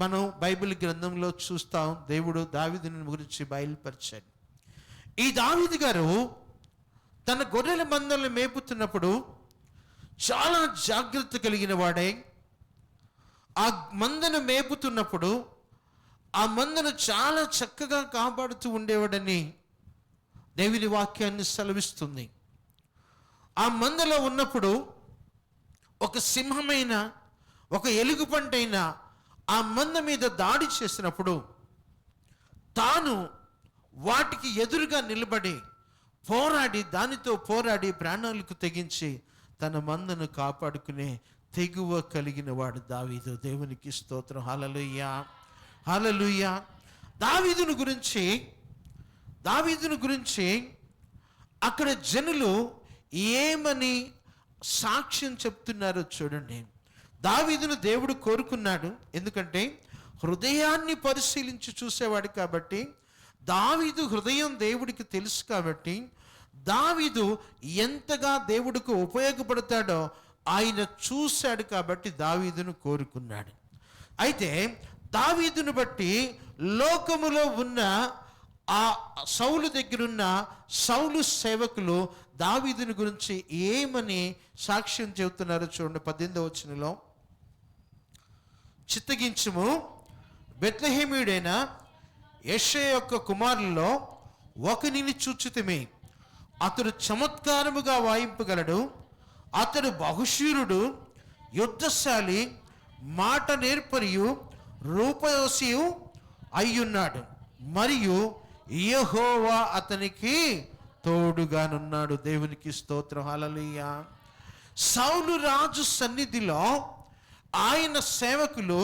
Speaker 2: మనం బైబిల్ గ్రంథంలో చూస్తాం. దేవుడు దావీదుని గురించి బయలుపరిచాడు. ఈ దావీదు గారు తన గొర్రెల మందలను మేపుతున్నప్పుడు చాలా జాగ్రత్త కలిగిన వాడే. ఆ మందను మేపుతున్నప్పుడు ఆ మందను చాలా చక్కగా కాపాడుతూ ఉండేవాడని దేవుని వాక్యాన్ని సెలవిస్తుంది. ఆ మందలో ఉన్నప్పుడు ఒక సింహమైన, ఒక ఎలుగుబంటైన ఆ మంద మీద దాడి చేసినప్పుడు తాను వాటికి ఎదురుగా నిలబడి దానితో పోరాడి ప్రాణాలకు తెగించి తన మందను కాపాడుకునే తెగువ కలిగిన వాడు దావీదు. దేవునికి స్తోత్రం. హల్లెలూయా, హల్లెలూయా. దావీదును గురించి అక్కడ జనులు ఏమని సాక్ష్యం చెప్తున్నారో చూడండి. దావీదును దేవుడు కోరుకున్నాడు. ఎందుకంటే హృదయాన్ని పరిశీలించి చూసేవాడు కాబట్టి, దావీదు హృదయం దేవుడికి తెలుసు కాబట్టి, దావీదు ఎంతగా దేవుడికి ఉపయోగపడతాడో ఆయన చూశాడు కాబట్టి దావీదును కోరుకున్నాడు. అయితే దావీదును బట్టి లోకములో ఉన్న ఆ సౌలు దగ్గరున్న సౌలు సేవకులు దావీదుని గురించి ఏమని సాక్ష్యం చెబుతున్నారో చూడండి. 18వ వచనంలో, చిత్తగించుము, బెత్లెహేమీయుడైన యెషయా యొక్క కుమారులలో ఒకనిని చూచితిమి. అతడు చమత్కారముగా వాయింపగలడు, అతడు బహుశూరుడు, యుద్ధశాలి, మాట నేర్పరియు, రూపయోసియు అయ్యున్నాడు, మరియు యెహోవా అతనికి తోడుగానున్నాడు. దేవునికి స్తోత్రం. హల్లెలూయా. సౌలు రాజు సన్నిధిలో ఆయన సేవకులు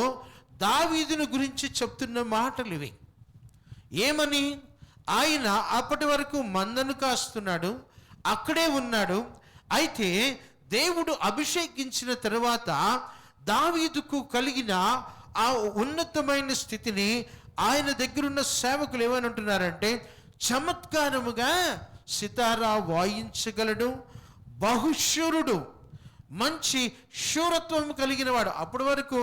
Speaker 2: దావీదును గురించి చెప్తున్న మాటలు ఇవి. ఏమని? ఆయన అప్పటి వరకు మందను కాస్తున్నాడు, అక్కడే ఉన్నాడు. అయితే దేవుడు అభిషేకించిన తర్వాత దావీదుకు కలిగిన ఆ ఉన్నతమైన స్థితిని ఆయన దగ్గరున్న సేవకులు ఏమని అంటున్నారంటే, చమత్కారముగా సితారా వాయించగలడు, బహుశూరుడు, మంచి శూరత్వం కలిగిన వాడు. అప్పటి వరకు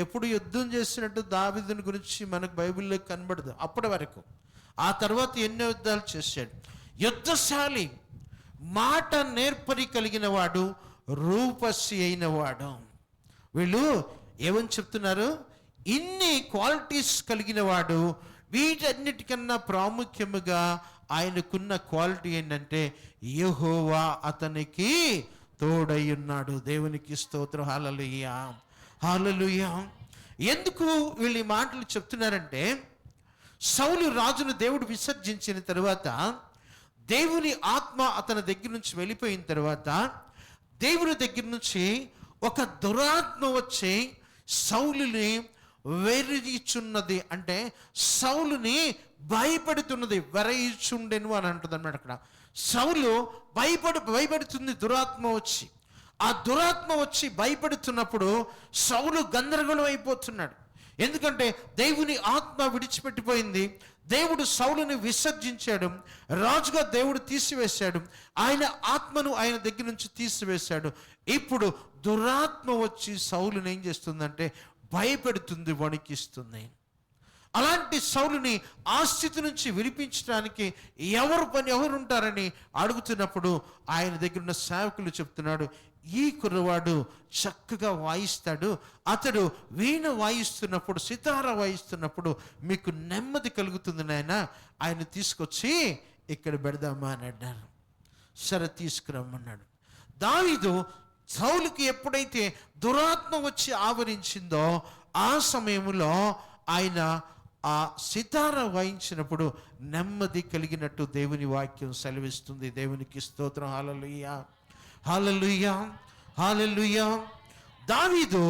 Speaker 2: ఎప్పుడు యుద్ధం చేసినట్టు దావీదుని గురించి మనకు బైబిల్లో కనబడదు అప్పటి వరకు. ఆ తర్వాత ఎన్నో యుద్ధాలు చేశాడు. యుద్ధశాలి, మాట నేర్పరి కలిగిన వాడు, రూపసి అయిన వాడు. వీళ్ళు ఏమని చెప్తున్నారు? ఇన్ని క్వాలిటీస్ కలిగిన వాడు. వీటన్నిటికన్నా ప్రాముఖ్యముగా ఆయనకున్న క్వాలిటీ ఏంటంటే, యెహోవా అతనికి తోడై ఉన్నాడు. దేవునికి స్తోత్రం. హల్లెలూయా, హల్లెలూయా. ఎందుకు వీళ్ళు ఈ మాటలు చెప్తున్నారంటే, సౌలు రాజును దేవుడు విసర్జించిన తర్వాత, దేవుని ఆత్మ అతని దగ్గర నుంచి వెళ్ళిపోయిన తర్వాత, దేవుని దగ్గర నుంచి ఒక దురాత్మ వచ్చి సౌలుని వెర్రిచున్నది. అంటే సౌలుని భయపడుతున్నది. వెరయిచుండెను అని అంటుంది అన్నమాట. అక్కడ సౌలు భయపడుతుంది దురాత్మ వచ్చి. ఆ దురాత్మ వచ్చి భయపడుతున్నప్పుడు సౌలు గందరగోళం అయిపోతున్నాడు. ఎందుకంటే దేవుని ఆత్మ విడిచిపెట్టిపోయింది. దేవుడు సౌలుని విసర్జించాడు. రాజుగా దేవుడు తీసివేశాడు. ఆయన ఆత్మను ఆయన దగ్గర నుంచి తీసివేశాడు. ఇప్పుడు దురాత్మ వచ్చి సౌలుని ఏం చేస్తుందంటే భయపెడుతుంది, వణికిస్తుంది. అలాంటి సౌలుని ఆ స్థితి నుంచి విడిపించడానికి ఎవరు ఉంటారని అడుగుతున్నప్పుడు ఆయన దగ్గర ఉన్న సేవకులు చెప్తున్నాడు, ఈ కుర్రవాడు చక్కగా వాయిస్తాడు, అతడు వీణ వాయిస్తున్నప్పుడు, సితార వాయిస్తున్నప్పుడు మీకు నెమ్మది కలుగుతుంది నాయన, ఆయన తీసుకొచ్చి ఇక్కడ పెడదామా అని అన్నాడు. సరే తీసుకురమ్మన్నాడు. దావీదు సౌలుకి ఎప్పుడైతే దురాత్మ వచ్చి ఆవరించిందో ఆ సమయంలో ఆయన ఆ సితార వాయించినప్పుడు నెమ్మది కలిగినట్టు దేవుని వాక్యం సెలవిస్తుంది. దేవునికి స్తోత్రం. హల్లెలూయా, హల్లెలూయా, హల్లెలూయా. దావీదు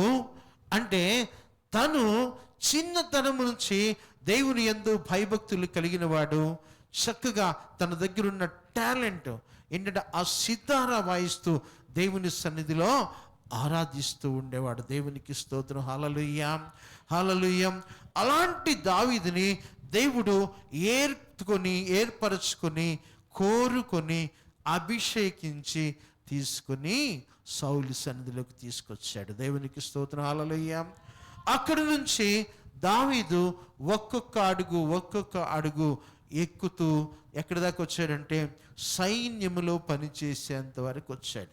Speaker 2: అంటే తను చిన్నతనం నుంచి దేవుని యందు భయభక్తులు కలిగిన వాడు. చక్కగా తన దగ్గర ఉన్న టాలెంట్ ఏంటంటే ఆ సితార వాయిస్తూ దేవుని సన్నిధిలో ఆరాధిస్తూ ఉండేవాడు. దేవునికి స్తోత్రం. హల్లెలూయా, హల్లెలూయా. అలాంటి దావీదుని దేవుడు ఏర్పరచుకొని కోరుకొని అభిషేకించి తీసుకుని సౌలు సన్నిధిలోకి తీసుకొచ్చాడు. దేవునికి స్తోత్రం. హల్లెలూయా. అక్కడి నుంచి దావీదు ఒక్కొక్క అడుగు ఎక్కుతూ ఎక్కడి దాకా వచ్చాడంటే సైన్యములో పనిచేసేంత వరకు వచ్చాడు.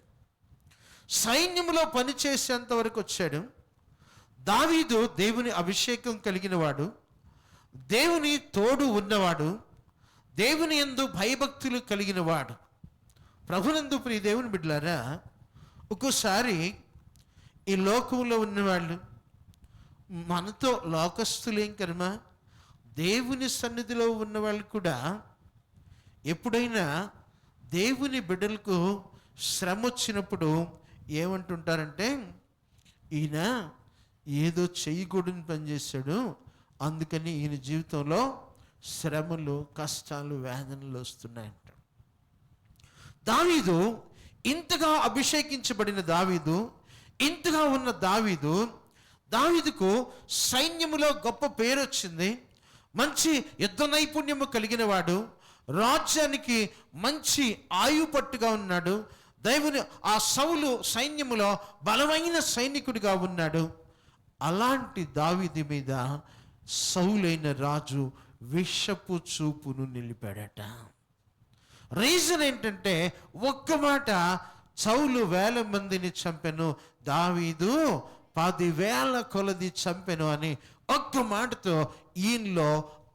Speaker 2: సైన్యములో పనిచేసేంత వరకు వచ్చాడు. దావీదు దేవుని అభిషేకం కలిగిన వాడు, దేవుని తోడు ఉన్నవాడు, దేవుని యందు భయభక్తులు కలిగిన వాడు. ప్రభునందు ప్రియ దేవుని బిడ్డలారా, ఒక్కోసారి ఈ లోకంలో ఉన్నవాళ్ళు మనతో లోకస్తులేం కర్మ, దేవుని సన్నిధిలో ఉన్న వాళ్ళు కూడా ఎప్పుడైనా దేవుని బిడ్డలకు శ్రమ వచ్చినప్పుడు ఏమంటుంటారంటే, ఈయన ఏదో చేయకూడని పని చేశాడు, అందుకని ఈయన జీవితంలో శ్రమలు, కష్టాలు, వేదనలు వస్తున్నాయంట. దావీదు ఇంతగా అభిషేకించబడిన దావీదు, ఇంతగా ఉన్న దావీదుకు సైన్యములో గొప్ప పేరు వచ్చింది. మంచి యుద్ధ నైపుణ్యము కలిగిన వాడు, రాజ్యానికి మంచి ఆయుపట్టుగా ఉన్నాడు. దేవుని ఆ సౌలు సైన్యములో బలమైన సైనికుడిగా ఉన్నాడు. అలాంటి దావీదు మీద సౌలైన రాజు విషపు చూపును నిలిపాడట. రీజన్ ఏంటంటే, ఒక్క మాట, సౌలు 1000 మందిని చంపెను, దావీదు 10,000 కొలది చంపెను అని ఒక్క మాటతో ఈయనలో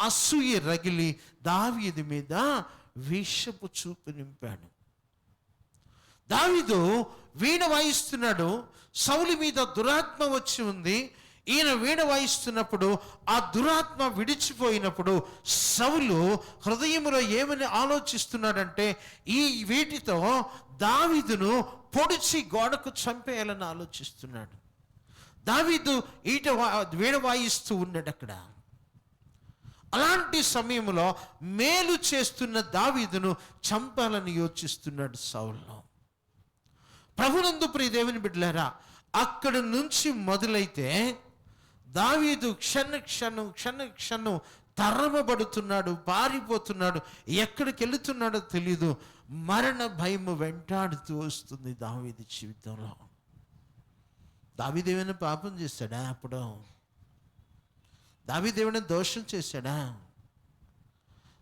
Speaker 2: అసూయ రగిలి దావీదు మీద విషపు చూపు నింపాడు. దావీదు వీణ వాయిస్తున్నాడు, సౌలు మీద దురాత్మ వచ్చి ఉంది. ఈయన వీణ వాయిస్తున్నప్పుడు ఆ దురాత్మ విడిచిపోయినప్పుడు సౌలు హృదయంలో ఏమని ఆలోచిస్తున్నాడంటే, ఈ వీటితో దావీదును పొడిచి గోడకు చంపేయాలని ఆలోచిస్తున్నాడు. దావీదు వీణ వాయిస్తూ ఉన్నాడు అక్కడ. అలాంటి సమయంలో మేలు చేస్తున్న దావీదును చంపాలని యోచిస్తున్నాడు సౌలు. ప్రభునందు ప్రియ దేవుని బిడ్డలారా, అక్కడి నుంచి మొదలైతే దావీదు క్షణ తరమబడుతున్నాడు, పారిపోతున్నాడు, ఎక్కడికి వెళుతున్నాడో తెలీదు. మరణ భయము వెంటాడుతూ వస్తుంది దావీదు జీవితంలో. దావీదు ఏమైనా పాపం చేశాడా? అప్పుడు దావీదు ఏమైనా దోషం చేశాడా?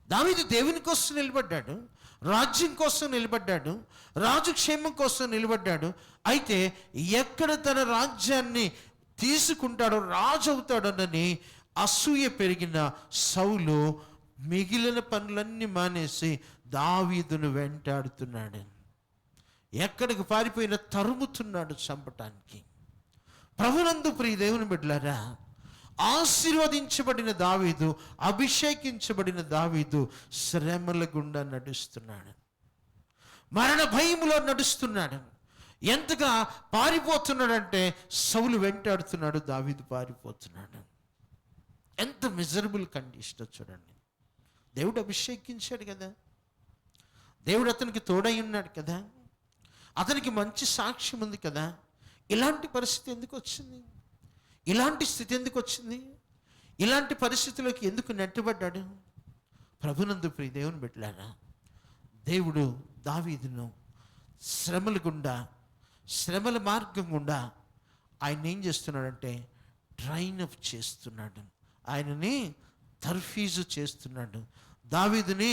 Speaker 2: దావీదు దేవుని కోసం నిలబడ్డాడు, రాజ్యం కోసం నిలబడ్డాడు, రాజు క్షేమం కోసం నిలబడ్డాడు. అయితే ఎక్కడ తన రాజ్యాన్ని తీసుకుంటాడో, రాజు అవుతాడోనని అసూయ పెరిగిన సౌలు మిగిలిన పనులన్నీ మానేసి దావీదును వెంటాడుతున్నాడు. ఎక్కడికి పారిపోయినా తరుముతున్నాడు చంపటానికి. ప్రభునందు ప్రియ దేవుని బిడ్డలారా, ఆశీర్వదించబడిన దావీదు, అభిషేకించబడిన దావీదు శ్రమల గుండా నడుస్తున్నాడు, మరణ భయములో నడుస్తున్నాడు. ఎంతగా పారిపోతున్నాడంటే సౌలు వెంటాడుతున్నాడు, దావీదు పారిపోతున్నాడు. ఎంత మిజరబుల్ కండిషన్ చూడండి. దేవుడు అభిషేకించాడు కదా, దేవుడు అతనికి తోడై ఉన్నాడు కదా, అతనికి మంచి సాక్ష్యం ఉంది కదా. ఇలాంటి పరిస్థితి ఎందుకు వచ్చింది? ఇలాంటి స్థితి ఎందుకు వచ్చింది? ఇలాంటి పరిస్థితిలోకి ఎందుకు నెట్టబడ్డాడు? ప్రభునందు ప్రియ దేవుని బిడ్డలారా, దేవుడు దావీదును శ్రమల గుండా, శ్రమల మార్గం గుండా ఆయన ఏం చేస్తున్నాడంటే ట్రైన్ అప్ చేస్తున్నాడు, ఆయనని తర్ఫీజు చేస్తున్నాడు. దావీదుని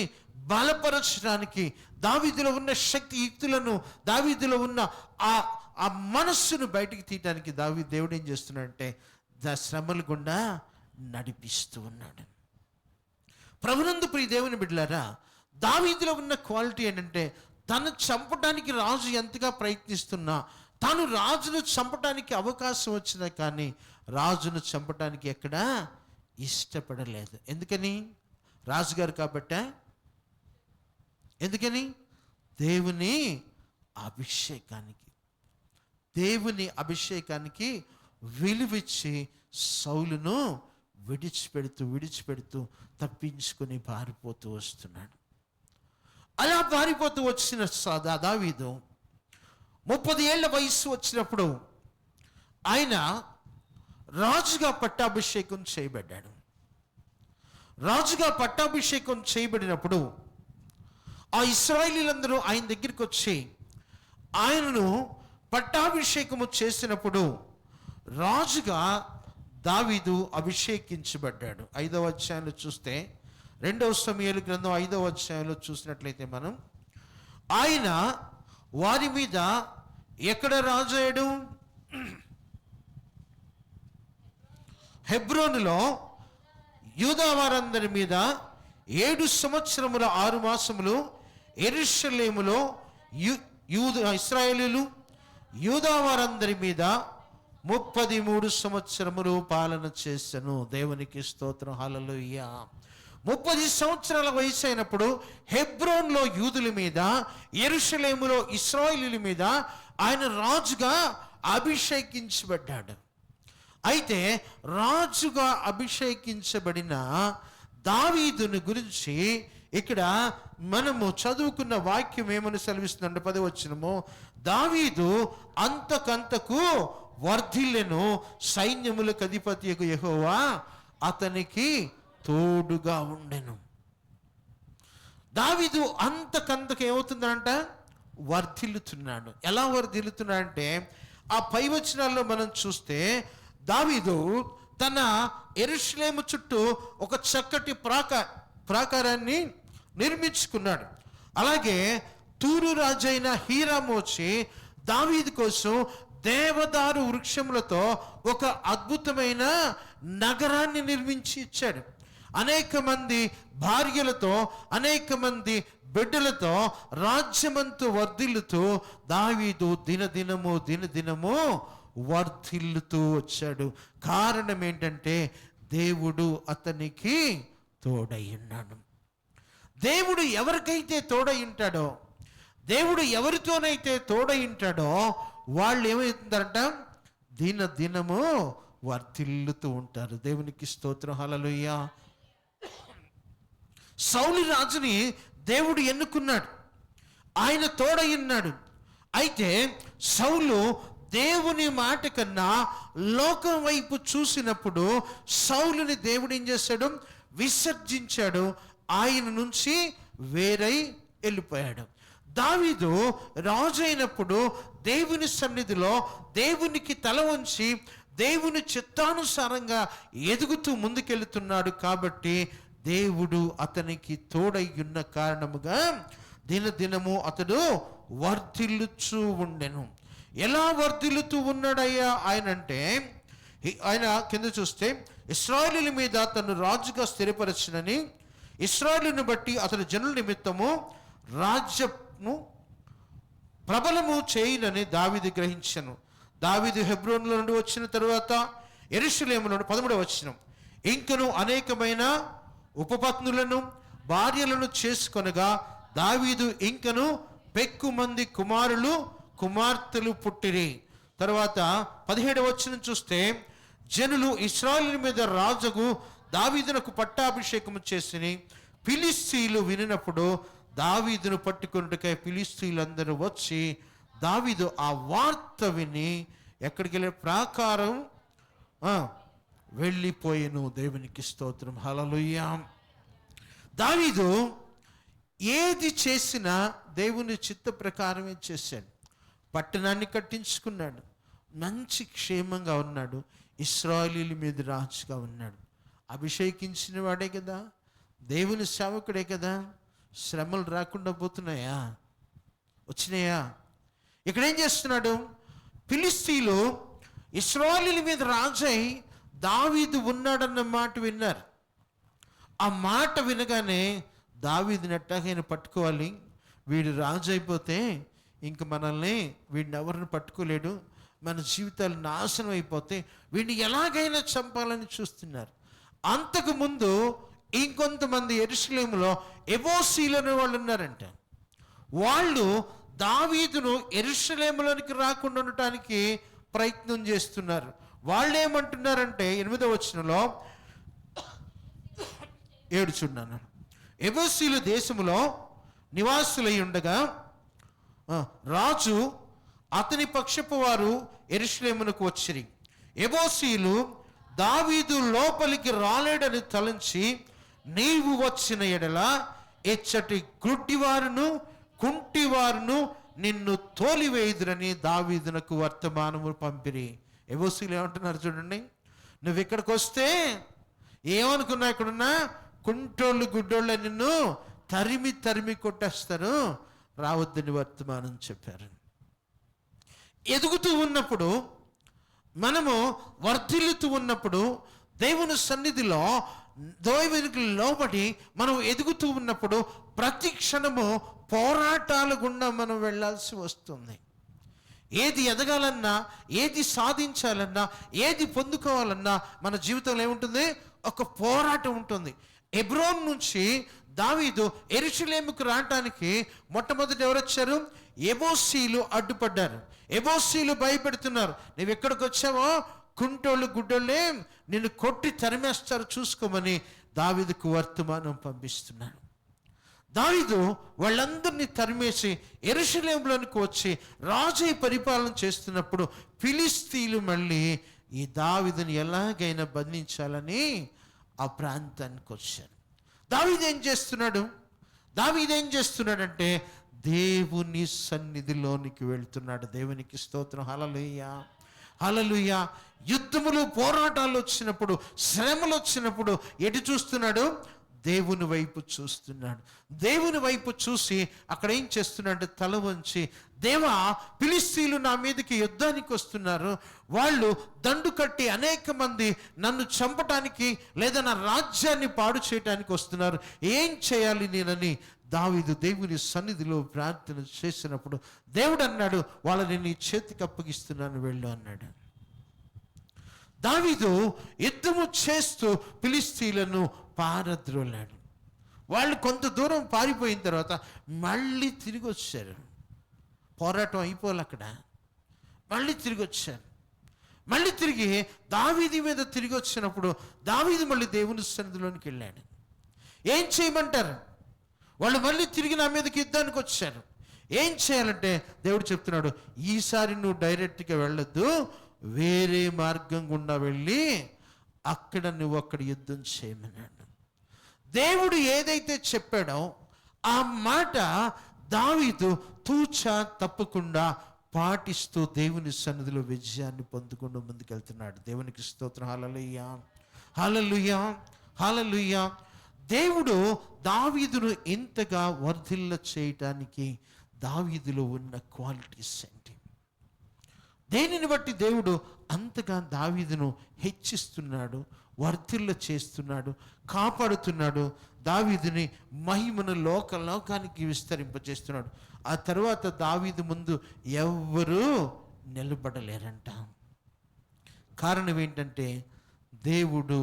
Speaker 2: బలపరచడానికి, దావీదులో ఉన్న శక్తి యుక్తులను, దావీదులో ఉన్న ఆ ఆ మనస్సును బయటికి తీయడానికి దేవుడు ఏం చేస్తున్నాడంటే శ్రమల గుండా నడిపిస్తూ ఉన్నాడు. ప్రభునందు ప్రియ దేవుని బిడ్డలారా, దావీదులో ఉన్న క్వాలిటీ ఏంటంటే తను చంపడానికి రాజు ఎంతగా ప్రయత్నిస్తున్నా, తాను రాజును చంపడానికి అవకాశం వచ్చినా కానీ రాజును చంపడానికి ఎక్కడా ఇష్టపడలేదు. ఎందుకని? రాజుగారు కాబట్ట? ఎందుకని? దేవుని అభిషేకానికి విలువిచ్చి సౌలును విడిచిపెడుతూ తప్పించుకొని పారిపోతూ వస్తున్నాడు. అలా పారిపోతూ వచ్చిన దావీదు 30 ఏళ్ల వయసు వచ్చినప్పుడు ఆయన రాజుగా పట్టాభిషేకం చేయబడ్డాడు. రాజుగా పట్టాభిషేకం చేయబడినప్పుడు ఆ ఇశ్రాయేలీయులందరూ ఆయన దగ్గరికి వచ్చి ఆయనను పట్టాభిషేకము చేసినప్పుడు రాజుగా దావీదు అభిషేకించబడ్డాడు. 5వ అధ్యాయంలో చూస్తే, 2వ సమూయేలు గ్రంథం 5వ అధ్యాయంలో చూసినట్లయితే మనం, ఆయన వారి మీద ఎక్కడ రాజాడు? హెబ్రోనులో యూదా వారందరి మీద 7 సంవత్సరముల 6 మాసములు యెరూషలేములో ఇశ్రాయేలీయులు యూదా వారందరి మీద 33 సంవత్సరములు పాలన చేశాను. దేవునికి స్తోత్రం, హల్లెలూయా. 30 సంవత్సరాల వయసు అయినప్పుడు హెబ్రోన్లో యూదుల మీద, యెరూషలేములో ఇశ్రాయేలీయుల మీద ఆయన రాజుగా అభిషేకించబడ్డాడు. అయితే రాజుగా అభిషేకించబడిన దావీదుని గురించి ఇక్కడ మనము చదువుకున్న వాక్యం ఏమని సెలవిస్తుందంటే 10వ వచనము, దావీదు అంతకంతకు వర్ధిల్లెను, సైన్యములకు అధిపతియగు యెహోవా అతనికి తోడుగా ఉండెను. దావీదు అంతకంతకు ఏమవుతుందంట? వర్ధిల్లుతున్నాడు. ఎలా వర్ధిల్లుతున్నాడంటే ఆ పై వచనాల్లో మనం చూస్తే దావీదు తన యెరూషలేము చుట్టూ ఒక చక్కటి ప్రాకారాన్ని నిర్మించుకున్నాడు. అలాగే తూరు రాజైన హీరాము వచ్చి దావీదు కోసం దేవదారు వృక్షములతో ఒక అద్భుతమైన నగరాన్ని నిర్మించి ఇచ్చాడు. అనేక మంది భార్యలతో, అనేక మంది బిడ్డలతో రాజ్యమంతు వర్ధిల్లుతూ దావీదు దినదినము వర్ధిల్లుతూ వచ్చాడు. కారణం ఏంటంటే దేవుడు అతనికి తోడై ఉన్నాడు. దేవుడు ఎవరికైతే తోడై ఉంటాడో, దేవుడు ఎవరితోనైతే తోడై ఉంటాడో వాళ్ళు ఏమవుతుందంట? దినము వర్ధిల్లుతూ ఉంటారు. దేవునికి స్తోత్రం, హల్లెలూయా. సౌలు రాజుని దేవుడు ఎన్నుకున్నాడు, ఆయన తోడై ఉన్నాడు. అయితే సౌలు దేవుని మాట కన్నా లోకం వైపు చూసినప్పుడు సౌలుని దేవుడు ఏం చేశాడు? విసర్జించాడు, ఆయన నుంచి వేరై వెళ్ళిపోయాడు. దావీదు రాజు అయినప్పుడు దేవుని సన్నిధిలో దేవునికి తల వంచి దేవుని చిత్తానుసారంగా ఎదుగుతూ ముందుకెళ్తున్నాడు. కాబట్టి దేవుడు అతనికి తోడై ఉన్న కారణముగా దినదినము అతడు వర్ధిల్లుచూ ఉండెను. ఎలా వర్ధిల్లుతూ ఉన్నాడయ్యా ఆయన అంటే, ఆయన కింద చూస్తే, ఇశ్రాయేలీయుల మీద తను రాజుగా స్థిరపరచునని, ఇశ్రాయేలును బట్టి అతని జనుల నిమిత్తము రాజ్యము ప్రబలము చేయునని దావీదు గ్రహించెను. దావీదు హెబ్రోనులో నుండి వచ్చిన తరువాత యెరూషలేములో 13వ వచనం, ఇంకను అనేకమైన ఉపపత్నులను భార్యలను చేసుకొనగా దావీదు ఇంకను పెక్కుమంది కుమార్తెలు పుట్టిరి. తర్వాత 17వ వచనం చూస్తే, జనులు ఇశ్రాయేలు మీద రాజుకు దావీదునకు పట్టాభిషేకము చేసిని. ఫిలిష్తీయులు వినినప్పుడు దావీదును పట్టుకొనుటకై ఫిలిష్తీయులందరూ వచ్చి, దావీదు ఆ వార్త విని ఎక్కడికి వెళ్ళే ప్రాకారం వెళ్ళిపోయేను. దేవునికి స్తోత్రం, హల్లెలూయా. దావీదు ఏది చేసినా దేవుని చిత్త ప్రకారమే చేశాడు. పట్టణాన్ని కట్టించుకున్నాడు, మంచి క్షేమంగా ఉన్నాడు, ఇశ్రాయేలీయుల మీద రాజుగా ఉన్నాడు. అభిషేకించిన వాడే కదా, దేవుని సేవకుడే కదా. శ్రమలు రాకుండా పోతున్నాయా? వచ్చినాయా? ఇక్కడ ఏం చేస్తున్నాడు? ఫిలిస్తీయులు ఇశ్రాయేలీయుల మీద రాజై దావీదు ఉన్నాడన్న మాట విన్నారు. ఆ మాట వినగానే దావీదుని ఎట్టాగైనా పట్టుకోవాలి, వీడు రాజు అయిపోతే ఇంక మనల్ని వీడిని ఎవరిని పట్టుకోలేడు, మన జీవితాలు నాశనం అయిపోతే వీడిని ఎలాగైనా చంపాలని చూస్తున్నారు. అంతకుముందు ఇంకొంతమంది యెరూషలేములో యెబూసీయులు అనే వాళ్ళు ఉన్నారంట. వాళ్ళు దావీదును యెరూషలేములోనికి రాకుండా ఉండటానికి ప్రయత్నం చేస్తున్నారు. వాళ్ళు ఏమంటున్నారంటే 8వ వచనంలో 7 చూడండి. యెబూసీయుల దేశములో నివాసులై ఉండగా రాజు అతని పక్షపు వారు యెరూషలేమునకు వచ్చిరి. యెబూసీయులు దావీదు లోపలికి రాలేడని తలంచి, నీవు వచ్చిన ఎడల ఇచ్చటి గుడ్డివారును కుంటివారును నిన్ను తోలివేయుదురని దావీదునకు వర్తమానము పంపిరి. యెబూసీయులు ఏమంటున్నారు చూడండి, నువ్వు ఇక్కడికి వస్తే ఏమనుకున్నా, ఇక్కడున్నా కుంటోళ్ళు గుడ్డోళ్ళ నిన్ను తరిమి తరిమి కొట్టేస్తారు, రావద్దని వర్తమానం చెప్పారు. ఎదుగుతూ ఉన్నప్పుడు, మనము వర్ధిల్లుతూ ఉన్నప్పుడు, దేవుని సన్నిధిలో దేవునికి లోబడి మనం ఎదుగుతూ ఉన్నప్పుడు ప్రతి క్షణము పోరాటాల గుండా మనం వెళ్ళాల్సి వస్తుంది. ఏది ఎదగాలన్నా, ఏది సాధించాలన్నా, ఏది పొందుకోవాలన్నా మన జీవితంలో ఏముంటుంది? ఒక పోరాటం ఉంటుంది. హెబ్రోన్ నుంచి దావీదు యెరూషలేముకు రావటానికి మొట్టమొదటి ఎవరు వచ్చారు? యెబూసీయులు అడ్డుపడ్డారు. యెబూసీయులు భయపెడుతున్నారు, నువ్వు ఎక్కడికి వచ్చావో కుంటోళ్ళు గుడ్డోళ్ళే నిన్ను కొట్టి తరిమేస్తారు, చూసుకోమని దావీదుకు వర్తమానం పంపిస్తున్నాడు. దావీదు వాళ్ళందరినీ తరిమేసి యెరూషలేములోనికి వచ్చి రాజు పరిపాలన చేస్తున్నప్పుడు ఫిలిస్తీయులు మళ్ళీ ఈ దావీదుని ఎలాగైనా బంధించాలని ఆ ప్రాంతానికి వచ్చారు. దావీదు ఏం చేస్తున్నాడంటే దేవుని సన్నిధిలోనికి వెళ్తున్నాడు. దేవునికి స్తోత్రం. హల్లెలూయా, హల్లెలూయా. యుద్ధములు పోరాటాలు వచ్చినప్పుడు, శ్రమలు వచ్చినప్పుడు ఎటు చూస్తున్నాడు? దేవుని వైపు చూస్తున్నాడు. దేవుని వైపు చూసి అక్కడ ఏం చేస్తున్నాడు? తల వంచి, దేవా, ఫిలిస్తీయులు నా మీదకి యుద్ధానికి వస్తున్నారు, వాళ్ళు దండు కట్టి అనేక మంది నన్ను చంపటానికి లేదా నా రాజ్యాన్ని పాడు చేయటానికి వస్తున్నారు, ఏం చేయాలి నేనని దావీదు దేవుని సన్నిధిలో ప్రార్థన చేసినప్పుడు దేవుడు అన్నాడు, వాళ్ళని నీ చేతికి అప్పగిస్తున్నాను, వెళ్ళు అన్నాడు. దావీదు యుద్ధము చేస్తూ ఫిలిస్తీయులను పారద్రోలాడు. వాళ్ళు కొంత దూరం పారిపోయిన తర్వాత మళ్ళీ తిరిగి వచ్చారు. పోరాటం అయిపోలే అక్కడ, మళ్ళీ తిరిగి వచ్చారు. మళ్ళీ తిరిగి దావీదు మీద తిరిగి వచ్చినప్పుడు దావీదు మళ్ళీ దేవుని సన్నిధిలోనికి వెళ్ళాడు. ఏం చేయమంటారు? వాళ్ళు మళ్ళీ తిరిగి నా మీదకి యుద్ధానికి వచ్చారు. ఏం చేయాలంటే దేవుడు చెప్తున్నాడు, ఈసారి నువ్వు డైరెక్ట్గా వెళ్ళొద్దు, వేరే మార్గం గుండా వెళ్ళి అక్కడ యుద్ధం చేయమన్నాడు. దేవుడు ఏదైతే చెప్పాడో ఆ మాట దావీదు తూచా తప్పకుండా పాటిస్తూ దేవుని సన్నిధిలో విజయాన్ని పొందుకుంటూ ముందుకెళ్తున్నాడు. దేవునికి స్తోత్రం. హల్లెలూయా, హల్లెలూయా, హల్లెలూయా. దేవుడు దావీదును ఇంతగా వర్ధిల్ల చేయటానికి దావీదులో ఉన్న క్వాలిటీస్ ఏంటి? దేనిని బట్టి దేవుడు అంతగా దావీదును హెచ్చిస్తున్నాడు, వర్ధిల్ల చేస్తున్నాడు, కాపాడుతున్నాడు, దావీదుని మహిమను లోకానికి విస్తరింపజేస్తున్నాడు. ఆ తర్వాత దావీదు ముందు ఎవ్వరూ నిలబడలేరంట. కారణం ఏంటంటే దేవుడు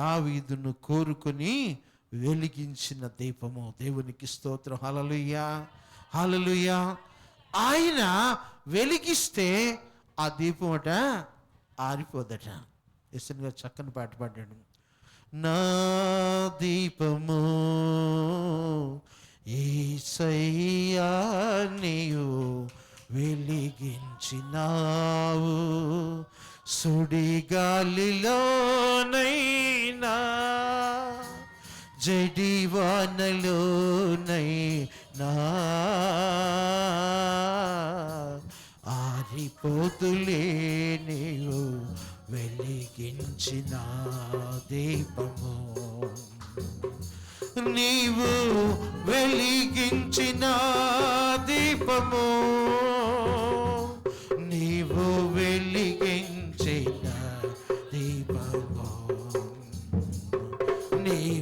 Speaker 2: దావీదును కోరుకొని వెలిగించిన దీపము. దేవునికి స్తోత్రం. హల్లెలూయా, హల్లెలూయా. ఆయన వెలిగిస్తే ఆ దీపం అట ఆరిపోదట. ఎస్ఎన్ గారు చక్కని పాట పాడాడు. నా దీపము యేసయ్యా నీవు వెలిగించినావు, సుడిగాలిలోనైనా జడివానలోనైనా ఆరిపోతులే నీవు వెలిగించిన దీపము, నీవు వెలిగించిన దీపము, నీవు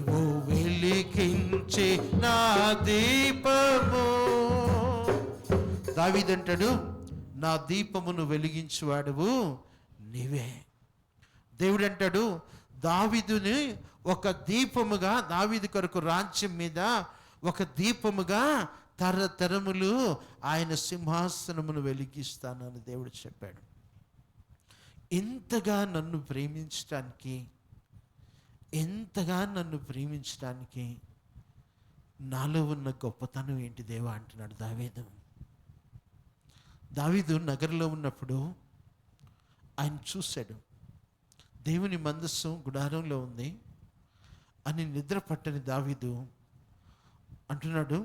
Speaker 2: నీవు వెలిగించే నా దీపము. దావీదంటాడు, నా దీపమును వెలిగించువాడువు నీవే. దేవుడు అంటాడు, దావీదుని ఒక దీపముగా, దావీదు కొరకు రాజ్యం మీద ఒక దీపముగా తరతరములు ఆయన సింహాసనమును వెలిగిస్తానని దేవుడు చెప్పాడు. ఎంతగా నన్ను ప్రేమించడానికి నాలో ఉన్న గొప్పతనం ఏంటి దేవా అంటున్నాడు దావీదు నగరంలో ఉన్నప్పుడు ఆయన చూశాడు, దేవుని మందస్సు గుడారంలో ఉంది అని నిద్ర పట్టని దావీదు అంటున్నాడు,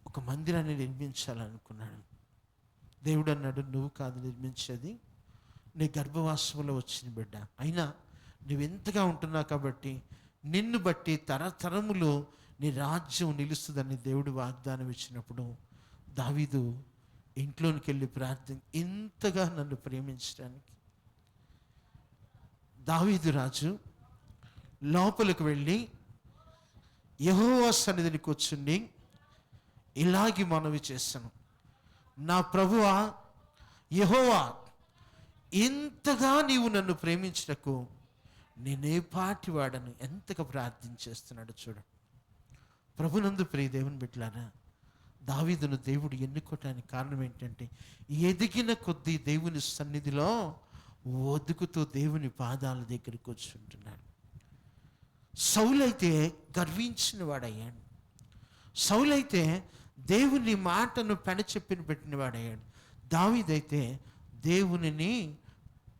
Speaker 2: ఒక మందిరాన్ని నిర్మించాలనుకున్నాడు. దేవుడు అన్నాడు, నువ్వు కాదు నిర్మించేది, నీ గర్భవాసంలో వచ్చిన బిడ్డ. అయినా నువ్వెంతగా ఉంటున్నావు కాబట్టి నిన్ను బట్టి తరతరములు నీ రాజ్యం నిలుస్తుందని దేవుడు వాగ్దానం ఇచ్చినప్పుడు దావీదు ఇంట్లోనికి వెళ్ళి ప్రార్థన, ఇంతగా నన్ను ప్రేమించడానికి. దావీదు రాజు లోపలికి వెళ్ళి యెహోవా సన్నిధిని కూర్చుని ఇలాగి మనవి చేశాను, నా ప్రభువా యెహోవా, ఇంతగా నీవు నన్ను ప్రేమించటకు నేనే పాటి వాడను. ఎంతగా ప్రార్థించేస్తున్నాడు చూడు. ప్రభునందు ప్రియ దేవుని బిడ్డలారా, దావీదును దేవుడు ఎన్నుకోవటానికి కారణం ఏంటంటే, ఎదిగిన కొద్దీ దేవుని సన్నిధిలో ఒదుకుతూ దేవుని పాదాల దగ్గర కూర్చుంటున్నాడు. సౌలైతే గర్వించిన వాడయ్యాడు. సౌలైతే దేవుని మాటను పెనచెప్పిన పెట్టిన వాడయ్యాడు. దావీదైతే దేవునిని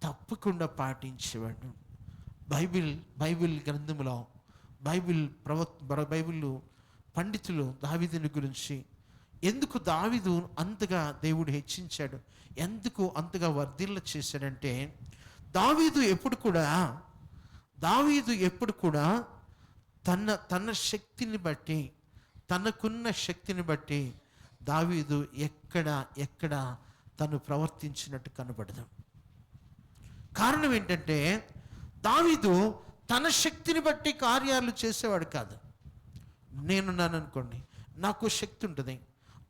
Speaker 2: తప్పకుండా పాటించేవాడు. బైబిల్ గ్రంథంలో బైబిల్ పండితులు దావీదుని గురించి, ఎందుకు దావీదు అంతగా దేవుడు హెచ్చించాడు, ఎందుకు అంతగా వర్ధిల్ల చేశాడంటే, దావీదు ఎప్పుడు కూడా తన శక్తిని బట్టి, తనకున్న శక్తిని బట్టి దావీదు ఎక్కడ తను ప్రవర్తించినట్టు కనబడదు. కారణం ఏంటంటే, దావీదు తన శక్తిని బట్టి కార్యాలు చేసేవాడు కాదు. నేనున్నాను అనుకోండి, నాకు శక్తి ఉంటుంది,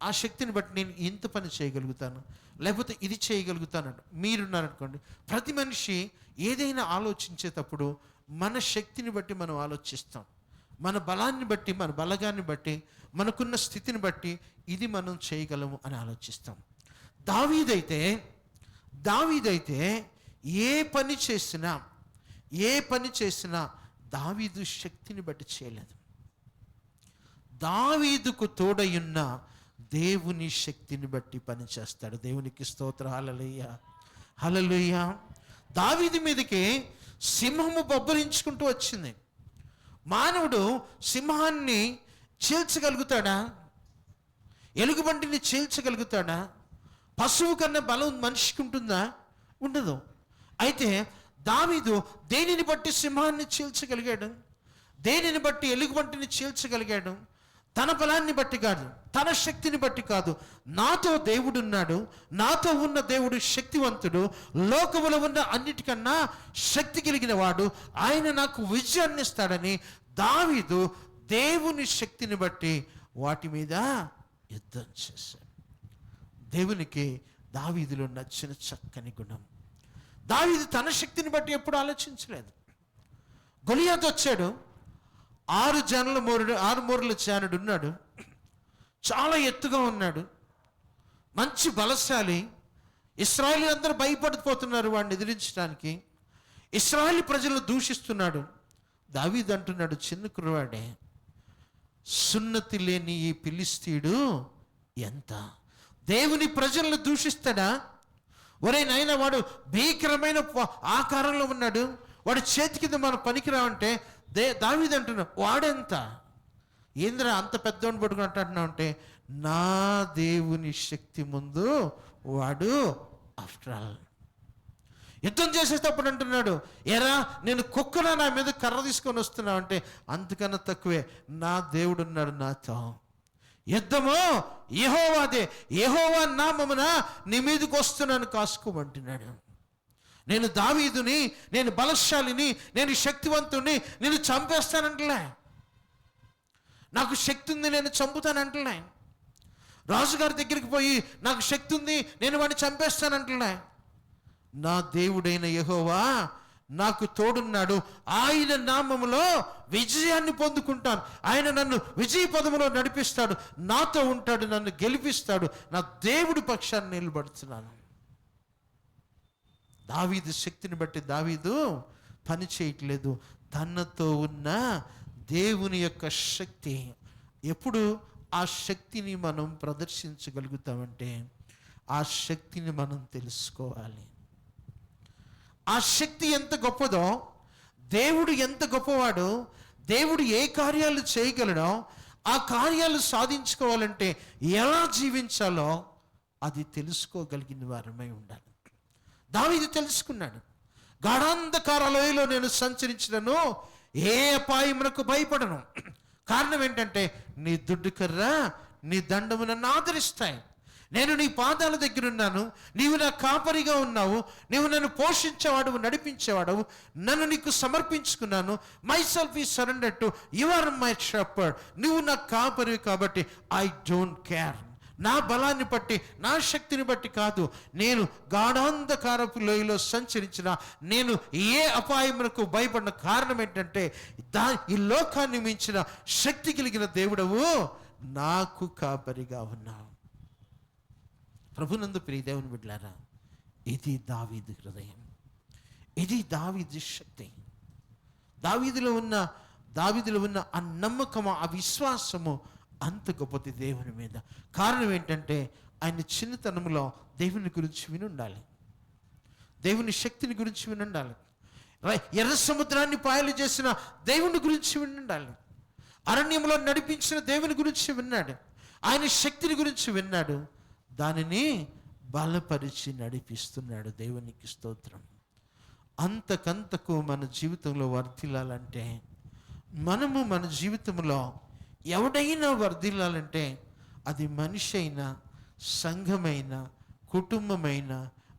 Speaker 2: ఆ శక్తిని బట్టి నేను ఇంత పని చేయగలుగుతాను, లేకపోతే ఇది చేయగలుగుతాను. మీరున్నారనుకోండి, ప్రతి మనిషి ఏదైనా ఆలోచించేటప్పుడు మన శక్తిని బట్టి మనం ఆలోచిస్తాం. మన బలాన్ని బట్టి, మన బలగాన్ని బట్టి, మనకున్న స్థితిని బట్టి ఇది మనం చేయగలము అని ఆలోచిస్తాం. దావీదైతే ఏ పని చేసినా దావీదు శక్తిని బట్టి చేయలేదు. దావీదుకు తోడయున్న దేవుని శక్తిని బట్టి పని చేస్తాడు. దేవునికి స్తోత్రం. హల్లెలూయా, హల్లెలూయా. దావీదు మీదకి సింహము బొబ్బరించుకుంటూ వచ్చింది. మానవుడు సింహాన్ని చీల్చగలుగుతాడా? ఎలుగుబంటిని చీల్చగలుగుతాడా? పశువు కన్నా బలం మనిషికి ఉంటుందా? ఉండదు. అయితే దావీదు దేనిని బట్టి సింహాన్ని చీల్చగలిగాడు? దేనిని బట్టి ఎలుగుబంటిని చీల్చగలిగాడు? తన బలాన్ని బట్టి కాదు, తన శక్తిని బట్టి కాదు. నాతో దేవుడున్నాడు, నాతో ఉన్న దేవుడు శక్తివంతుడు, లోకములో ఉన్న అన్నిటికన్నా శక్తి కలిగిన వాడు, ఆయన నాకు విజయాన్ని ఇస్తాడని దావీదు దేవుని శక్తిని బట్టి వాటి మీద యుద్ధం చేశాడు. దేవునికి దావీదులో నచ్చిన చక్కని గుణం. దావీదు తన శక్తిని బట్టి ఎప్పుడు ఆలోచించలేదు. గొలియాతు వచ్చాడు, 6 మూరల జానుడు ఉన్నాడు, చాలా ఎత్తుగా ఉన్నాడు, మంచి బలశాలి. ఇశ్రాయేలు అందరూ భయపడిపోతున్నారు వాడిని ఎదిరించడానికి. ఇశ్రాయేలు ప్రజలను దూషిస్తున్నాడు. దావీదు అంటున్నాడు, చిన్న కుర్రవాడే, సున్నతి లేని ఈ ఫిలిష్తీయుడు ఎంత దేవుని ప్రజలను దూషిస్తాడా? ఒరే నాయనా, వాడు భీకరమైన ఆకారంలో ఉన్నాడు, వాడు చేతి కింద మనం పనికిరావంటే దావీదు అంటున్నా, వాడెంత ఏంద్రా అంత పెద్దవాడిని పట్టుకుని అంటున్నావు అంటే, నా దేవుని శక్తి ముందు వాడు ఆఫ్టర్ ఆల్. యుద్ధం చేసేటప్పుడు అంటున్నాడు, ఎరా నేను కుక్కన నా మీద కర్ర తీసుకొని వస్తున్నావు అంటే, అంతకన్నా తక్కువే, నా దేవుడు ఉన్నాడు నాతో. యుద్ధము యెహోవాదే, యెహోవా నామమున నీ మీదకి వస్తున్నాను, కాసుకోమంటున్నాడు. నేను దావీదుని, నేను బలశాలిని, నేను శక్తివంతుని, నేను చంపేస్తానంటలే. నాకు శక్తి ఉంది, నేను చంపుతానంటున్నా. రాజుగారి దగ్గరికి పోయి నాకు శక్తి ఉంది, నేను వాడిని చంపేస్తానంటున్నా. నా దేవుడైన యెహోవా నాకు తోడున్నాడు, ఆయన నామములో విజయాన్ని పొందుకుంటాను. ఆయన నన్ను విజయ పదములో నడిపిస్తాడు, నాతో ఉంటాడు, నన్ను గెలిపిస్తాడు, నా దేవుడి పక్షాన్ని నిలబడుతున్నాను. దావీదు శక్తిని బట్టి దావీదు పని చేయట్లేదు, తనతో ఉన్న దేవుని యొక్క శక్తి. ఎప్పుడు ఆ శక్తిని మనం ప్రదర్శించగలుగుతామంటే ఆ శక్తిని మనం తెలుసుకోవాలి. ఆ శక్తి ఎంత గొప్పదో, దేవుడు ఎంత గొప్పవాడో, దేవుడు ఏ కార్యాలు చేయగలడో, ఆ కార్యాలు సాధించుకోవాలంటే ఎలా జీవించాలో అది తెలుసుకోగలిగిన వారమై ఉండాలి. దావీదు తెలుసుకున్నాడు. గాఢాంధకార లోయలో నేను సంచరించినను ఏ అపాయమునకు భయపడను. కారణం ఏంటంటే నీ దుడ్డు కర్ర, నీ దండము నన్ను ఆదరిస్తాయి. నేను నీ పాదాల దగ్గర ఉన్నాను, నీవు నా కాపరిగా ఉన్నావు, నీవు నన్ను పోషించేవాడు, నడిపించేవాడు, నన్ను నీకు సమర్పించుకున్నాను. Myself I surrender to you are my shepherd. నువ్వు నా కాపరి కాబట్టి ఐ డోంట్ కేర్. నా బలాన్ని బట్టి, నా శక్తిని బట్టి కాదు, నేను గాఢాంధకారపు లోయలో సంచరించిన నేను ఏ అపాయమునకు భయపడిన కారణం ఏంటంటే ఈ లోకాన్ని మించిన శక్తి కలిగిన దేవుడవు నాకు కాపరిగా ఉన్నావు. ప్రభునందు ప్రియ దేవుని బిడ్డలారా, ఇది దావీదు హృదయం, ఇది దావీదు శక్తి. దావీదులో ఉన్న ఆ నమ్మకము, ఆ విశ్వాసము అంత గొప్పది దేవుని మీద. కారణం ఏంటంటే ఆయన చిన్నతనంలో దేవుని గురించి వినుండాలి, దేవుని శక్తిని గురించి వినుండాలి, ఎర్ర సముద్రాన్ని పాయలు చేసిన దేవుని గురించి వినుండాలి, అరణ్యంలో నడిపించిన దేవుని గురించి విన్నాడు, ఆయన శక్తిని గురించి విన్నాడు, దానిని బలపరిచి నడిపిస్తున్నాడు. దేవునికి స్తోత్రం. అంతకంతకు మన జీవితంలో వర్ధిల్లాలంటే, మనము మన జీవితంలో ఎవడైనా వర్ధిల్లాలంటే అది మనిషి అయినా, సంఘమైనా, కుటుంబమైనా,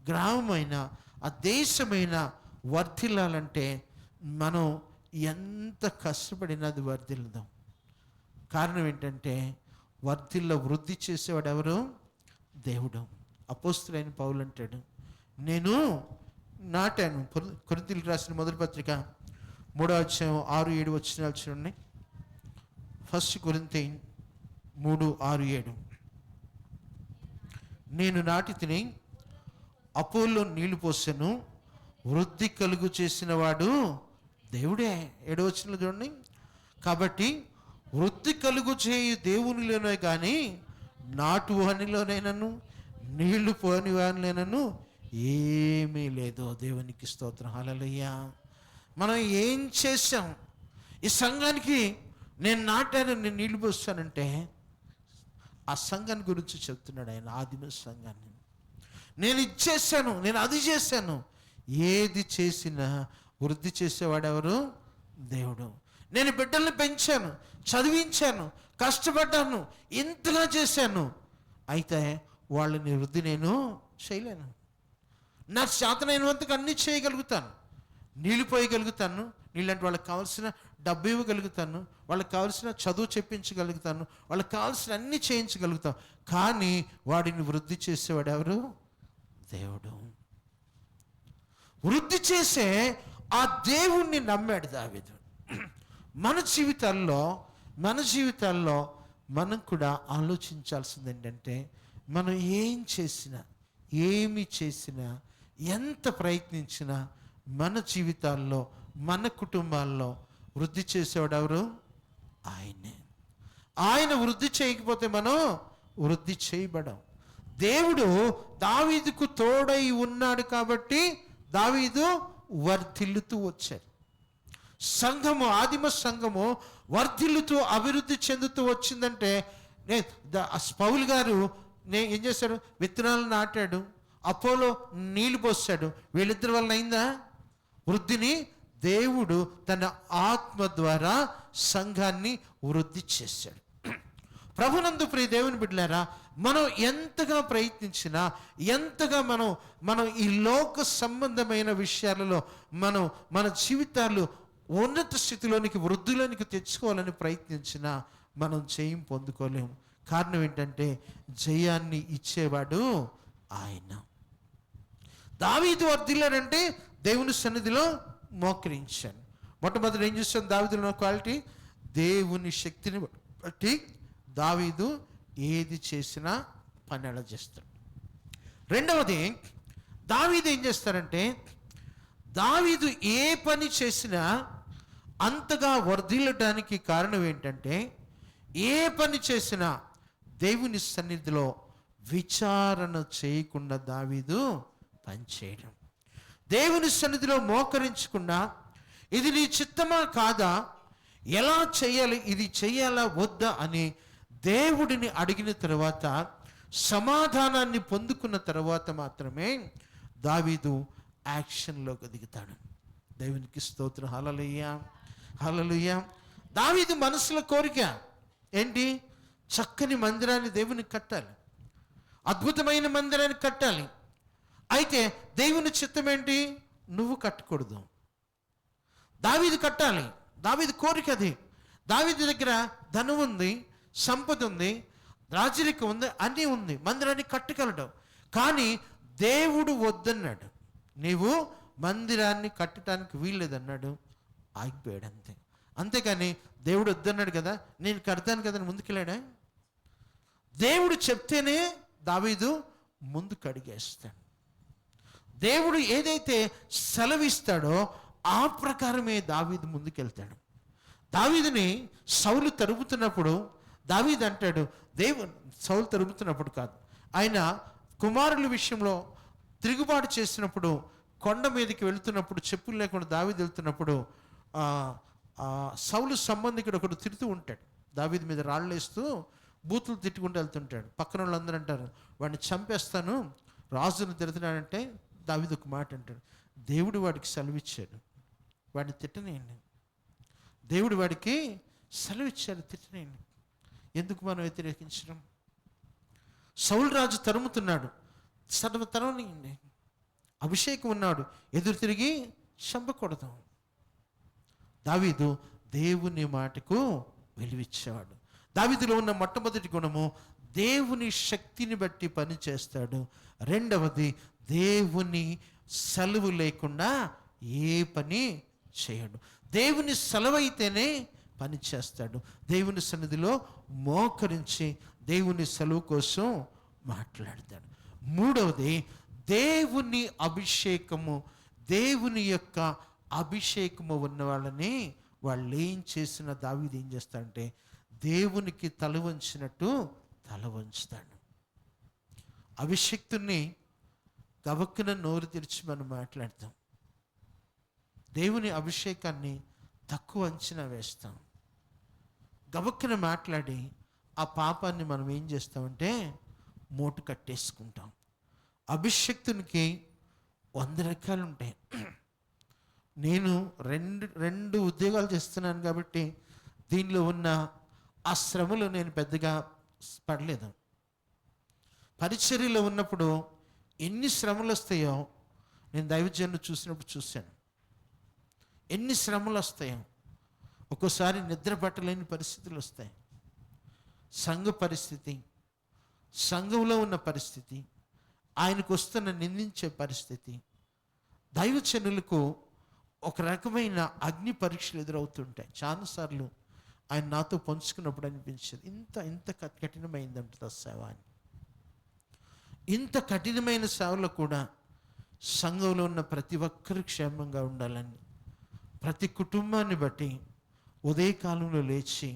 Speaker 2: గ్రామమైనా, ఆ దేశమైనా వర్ధిల్లాలంటే మనం ఎంత కష్టపడినా అది వర్ధిల్లుదాం. కారణం ఏంటంటే వృద్ధి చేసేవాడు ఎవరు? దేవుడు. అపోస్తులైన పౌలు అంటాడు, నేను నాటాను. కొరింథీయులకు రాసిన మొదటి పత్రిక 3వ అధ్యాయం 6-7 వచనాలు చూడండి. 1 కొరింథీ 3:6-7. నేను నాటి తిని, అపోల్లో నీళ్లు పోసాను, వృద్ధి కలుగు చేసిన వాడు దేవుడే. 7వ వచనంలో చూడండి. కాబట్టి వృద్ధి కలుగు చేయు దేవునిలోనే కానీ నాటు వానిలోనైనను నీళ్లు పోని వానిలోనైనను ఏమీ లేదు. దేవునికి స్తోత్రం. హల్లెలూయా. మనం ఏం చేశాం? ఈ సంఘానికి నేను నాటాను, నేను నీళ్లు పోస్తానంటే ఆ సంఘాన్ని గురించి చెప్తున్నాడు ఆయన. ఆదిమ సంఘాన్ని నేను ఇచ్చేసాను, నేను అది చేశాను. ఏది చేసినా వృద్ధి చేసేవాడు ఎవరు? దేవుడు. నేను బిడ్డల్ని పెంచాను, చదివించాను, కష్టపడ్డాను, ఇంతగా చేశాను, అయితే వాళ్ళని వృద్ధి నేను చేయలేను. నా శాతనైనంతకు అన్నీ చేయగలుగుతాను, నీళ్ళు పోయగలుగుతాను, నీళ్ళంటే వాళ్ళకి కావాల్సిన డబ్బు ఇవ్వగలుగుతాను, వాళ్ళకి కావాల్సిన చదువు చెప్పించగలుగుతాను, వాళ్ళకి కావాల్సిన అన్నీ చేయించగలుగుతాను, కానీ వాడిని వృద్ధి చేసేవాడు ఎవరు? దేవుడు. వృద్ధి చేసే ఆ దేవుణ్ణి నమ్మాడు దావీదు. మన జీవితాల్లో మనం కూడా ఆలోచించాల్సింది ఏంటంటే, మనం ఏమి చేసినా ఎంత ప్రయత్నించినా మన జీవితాల్లో, మన కుటుంబాల్లో వృద్ధి చేసేవాడు ఎవరు? ఆయనే. ఆయన వృద్ధి చేయకపోతే మనం వృద్ధి చేయబడం. దేవుడు దావీదుకు తోడై ఉన్నాడు కాబట్టి దావీదు వర్ధిల్లుతూ వచ్చాడు. సంఘము, ఆదిమ సంఘము వర్ధిల్లుతూ అభివృద్ధి చెందుతూ వచ్చిందంటే, పౌలు గారు ఏం చేశాడు? విత్తనాలు నాటాడు, అపోలో నీళ్లు పోసాడు. వీళ్ళిద్దరి వల్ల అయిందా వృద్ధిని? దేవుడు తన ఆత్మ ద్వారా సంఘాన్ని వృద్ధి చేశాడు. ప్రభునందు ప్రియ దేవుని బిడ్డలారా, మనం ఎంతగా ప్రయత్నించినా, ఎంతగా మనం ఈ లోక సంబంధమైన విషయాలలో మన జీవితాలు ఉన్నత స్థితిలోనికి, వృద్ధిలోనికి తెచ్చుకోవాలని ప్రయత్నించినా మనం జయం పొందుకోలేము. కారణం ఏంటంటే జయాన్ని ఇచ్చేవాడు ఆయన. దావీదు వర్ధిల్లాడంటే దేవుని సన్నిధిలో మోకరించాను. మొట్టమొదటి ఏం చూస్తాను దావీదులో క్వాలిటీ? దేవుని శక్తిని బట్టి దావీదు ఏది చేసినా పని అలా చేస్తాడు. రెండవది, దావీదు ఏం చేస్తారంటే దావీదు ఏ పని చేసినా అంతగా వర్ధిల్లడానికి కారణం ఏంటంటే ఏ పని చేసినా దేవుని సన్నిధిలో విచారణ చేయకుండా దావీదు పనిచేయడం, దేవుని సన్నిధిలో మోకరించకుండా ఇది నీ చిత్తమా కాదా, ఎలా చేయాలి, ఇది చేయాలా వద్దా అని దేవుడిని అడిగిన తర్వాత సమాధానాన్ని పొందుకున్న తర్వాత మాత్రమే దావీదు యాక్షన్లోకి దిగుతాడు. దేవునికి స్తోత్రం. హల్లెలూయా, హల్లెలూయా. దావీదు మనసులో కోరిక ఏంటి? చక్కని మందిరాన్ని దేవునికి కట్టాలి, అద్భుతమైన మందిరాన్ని కట్టాలి. అయితే దేవుని చిత్తం ఏంటి? నువ్వు కట్టకూడదు, దావీదు కట్టాలి. దావీదు కోరిక అది. దావీదు దగ్గర ధనం ఉంది, సంపద ఉంది, రాజరికం ఉంది, అన్నీ ఉంది, మందిరాన్ని కట్టగలడు. కానీ దేవుడు వద్దన్నాడు, నీవు మందిరాన్ని కట్టడానికి వీల్లేదన్నాడు. ఆగిపోయాడు అంతే. అంతేకాని దేవుడు వద్దన్నాడు కదా, నేను కడతాను కదా అని ముందుకెళ్ళాడా? దేవుడు చెప్తేనే దావీదు ముందుకు అడిగేస్తాడు. దేవుడు ఏదైతే సెలవిస్తాడో ఆ ప్రకారమే దావీదు ముందుకెళ్తాడు. దావీదుని సౌలు తరుముతున్నప్పుడు దావీదు అంటాడు, సౌలు తరుముతున్నప్పుడు కాదు, ఆయన కుమారుల విషయంలో తిరుగుబాటు చేసినప్పుడు, కొండ మీదకి వెళుతున్నప్పుడు, చెప్పులు లేకుండా దావీదు వెళ్తున్నప్పుడు సౌలు సంబంధికుడు ఒకడు తిడుతూ ఉంటాడు, దావీదు మీద రాళ్ళు వేస్తూ బూతులు తిట్టుకుంటూ వెళ్తుంటాడు. పక్కన వాళ్ళందరూ అంటారు, వాడిని చంపేస్తాను, రాజును తిడుతున్నాడంటే దావీదు ఒక మాట అంటాడు, దేవుడు వాడికి సెలవిచ్చాడు, వాడిని తిట్టనేయండి, దేవుడు వాడికి సెలవిచ్చాడు, తిట్టనేయండి, ఎందుకు మనం వ్యతిరేకించడం? సౌలు రాజు తరుముతున్నాడు, తరవనియండి, అభిషేకం ఉన్నాడు, ఎదురు తిరిగి చంపకూడదు. దావీదు దేవుని మాటకు విలువిచ్చేవాడు. దావీదులో ఉన్న మొట్టమొదటి గుణము దేవుని శక్తిని బట్టి పని చేస్తాడు. రెండవది, దేవుని సెలవు లేకుండా ఏ పని చేయడు. దేవుని సెలవు అయితేనే పని చేస్తాడు. దేవుని సన్నిధిలో మోకరించి దేవుని సెలవు కోసం మాట్లాడతాడు. మూడవది, దేవుని అభిషేకము, దేవుని యొక్క అభిషేకము ఉన్న వాళ్ళని వాళ్ళు ఏం చేసిన దావీదు ఏం చేస్తాడంటే దేవునికి తల వంచినట్టు తల వంచుతాడు. అభిషేక్తుని గబక్కున నోరు తెరిచి మనం మాట్లాడతాం, దేవుని అభిషేకాన్ని తక్కువ అంచనా వేస్తాం. గబక్కున మాట్లాడి ఆ పాపాన్ని మనం ఏం చేస్తామంటే మూట కట్టేసుకుంటాం. అభిషేక్తునికి 100 రకాలు ఉంటాయి. నేను రెండు ఉద్యోగాలు చేస్తున్నాను కాబట్టి దీనిలో ఉన్న ఆ శ్రమలు నేను పెద్దగా పడలేదు. పరిచర్యలో ఉన్నప్పుడు ఎన్ని శ్రమలు వస్తాయో నేను దైవజనులు చూసినప్పుడు చూశాను. ఎన్ని శ్రమలు వస్తాయో, ఒక్కోసారి నిద్ర పట్టలేని పరిస్థితులు వస్తాయి. సంఘ పరిస్థితి, సంఘంలో ఉన్న పరిస్థితి, ఆయనకు వస్తున్న నిందించే పరిస్థితి, దైవజనులకు ఒక రకమైన అగ్ని పరీక్షలు ఎదురవుతుంటాయి. చాలాసార్లు ఆయన నాతో పంచుకున్నప్పుడు అనిపించేది, ఇంత కఠినమైందంట సేవ అని. ఇంత కఠినమైన సేవలో కూడా సంఘంలో ఉన్న ప్రతి ఒక్కరు క్షేమంగా ఉండాలని, ప్రతి కుటుంబాన్ని బట్టి ఉదయకాలంలో లేచి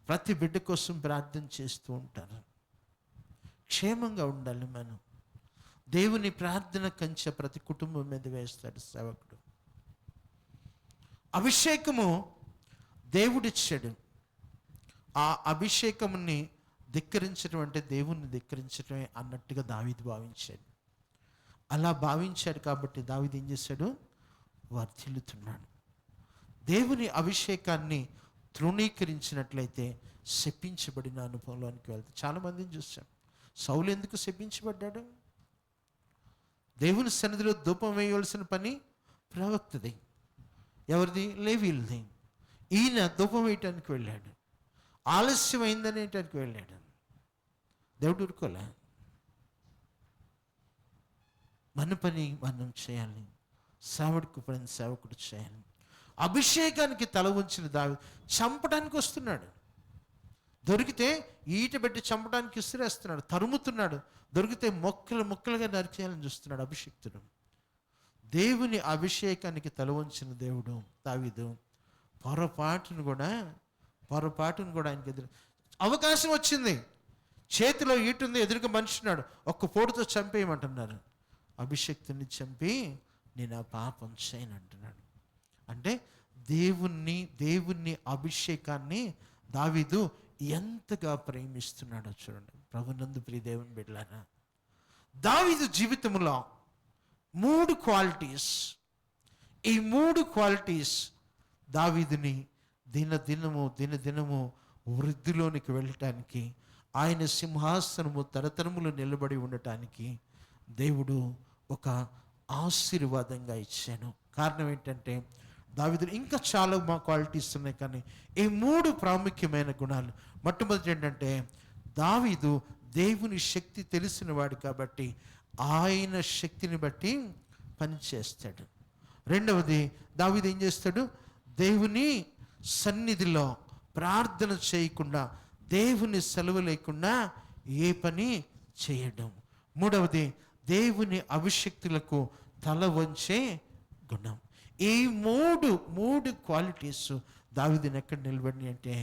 Speaker 2: ప్రతి బిడ్డ కోసం ప్రార్థన చేస్తూ ఉంటారు. క్షేమంగా ఉండాలి మనం. దేవుని ప్రార్థన కంచె ప్రతి కుటుంబం మీద వేస్తాడు సేవకుడు. అభిషేకము దేవుడిచ్చాడు. ఆ అభిషేకముని ధిక్కరించడం అంటే దేవుణ్ణి ధిక్కరించడమే అన్నట్టుగా దావీదు భావించాడు. అలా భావించాడు కాబట్టి దావీదు ఏం చేశాడు? వర్ధిల్లుతున్నాడు. దేవుని అభిషేకాన్ని తృణీకరించినట్లయితే శపించబడిన అనుభవంలోనికి వెళ్తాడు. చాలామందిని చూశాం. సౌలు ఎందుకు శపించబడ్డాడు? దేవుని సన్నిధిలో ధూపం వేయవలసిన పని ప్రవక్తది. ఎవరిది? లేవీయులది. ఈయన ధూపం వేయటానికి వెళ్ళాడు. ఆలస్యమైందనేటానికి వెళ్ళాడు. దేవుడు ఊరుకోలే. మన పని మనం చేయాలి, సేవకుడు పని సేవకుడు చేయాలి. అభిషేకానికి తల ఉంచిన దావీదు చంపడానికి వస్తున్నాడు. దొరికితే ఈట పెట్టి చంపడానికి విసిరేస్తున్నాడు, తరుముతున్నాడు. దొరికితే మొక్కలు మొక్కలుగా నరికేయాలని చూస్తున్నాడు అభిషిక్తుడు. దేవుని అభిషేకానికి తల వంచిన దేవుడు దావీదు పొరపాటును కూడా ఆయనకి ఎదురు అవకాశం వచ్చింది. చేతిలో ఈటుంది, ఎదురుగా మనిషి ఉన్నాడు, ఒక్క పోటుతో చంపేయమంటున్నారు. అభిషేక్తుని చంపి నేను ఆ పాపం చేయను అంటున్నాడు. అంటే దేవుని అభిషేకాన్ని దావీదు ఎంతగా ప్రేమిస్తున్నాడో చూడండి. ప్రభునందు ప్రియ దేవుని బిడ్డలారా, దావీదు జీవితంలో 3 క్వాలిటీస్, ఈ 3 క్వాలిటీస్ దావీదుని దినదినము వృద్ధిలోనికి వెళ్ళటానికి, ఆయన సింహాసనము తరతరములు నిలబడి ఉండటానికి దేవుడు ఒక ఆశీర్వాదంగా ఇచ్చాను. కారణం ఏంటంటే దావీదు ఇంకా చాలా క్వాలిటీస్ ఉన్నాయి, కానీ ఈ 3 ప్రాముఖ్యమైన గుణాలు. మొట్టమొదటి ఏంటంటే దావీదు దేవుని శక్తి తెలిసిన వాడు కాబట్టి ఆయన శక్తిని బట్టి పనిచేస్తాడు. రెండవది, దావీదు ఏం చేస్తాడు? దేవుని సన్నిధిలో ప్రార్థన చేయకుండా, దేవుని సెలవు లేకుండా ఏ పని చేయడం. మూడవది, దేవుని అభిషక్తులకు తల వంచే గుణం. ఈ మూడు క్వాలిటీస్ దావీదుని ఎక్కడ నిలబడి అంటే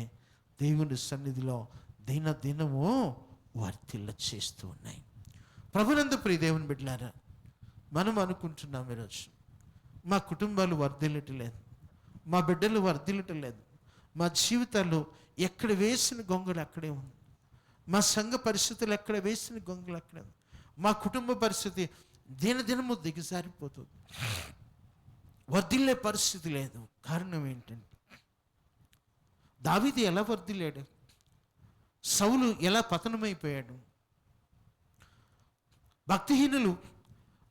Speaker 2: దేవుని సన్నిధిలో దినము వర్తిల్ల చేస్తూ ఉన్నాయి. ప్రభునందు ప్రియ దేవుని బిడ్డలారా, మనం అనుకుంటున్నాం ఈరోజు మా కుటుంబాలు వర్ధిల్లటం లేదు, మా బిడ్డలు వర్ధిల్లటం లేదు, మా జీవితాల్లో ఎక్కడ వేసిన గొంగలు అక్కడే ఉంది, మా సంఘ పరిస్థితులు ఎక్కడ వేసిన గొంగలు అక్కడే ఉంది, మా కుటుంబ పరిస్థితి దినదినము దిగజారిపోతుంది, వర్ధిల్లే పరిస్థితి లేదు. కారణం ఏంటంటే దావీదు ఎలా వర్ధిల్లాడు? సౌలు ఎలా పతనమైపోయాడు? భక్తిహీనులు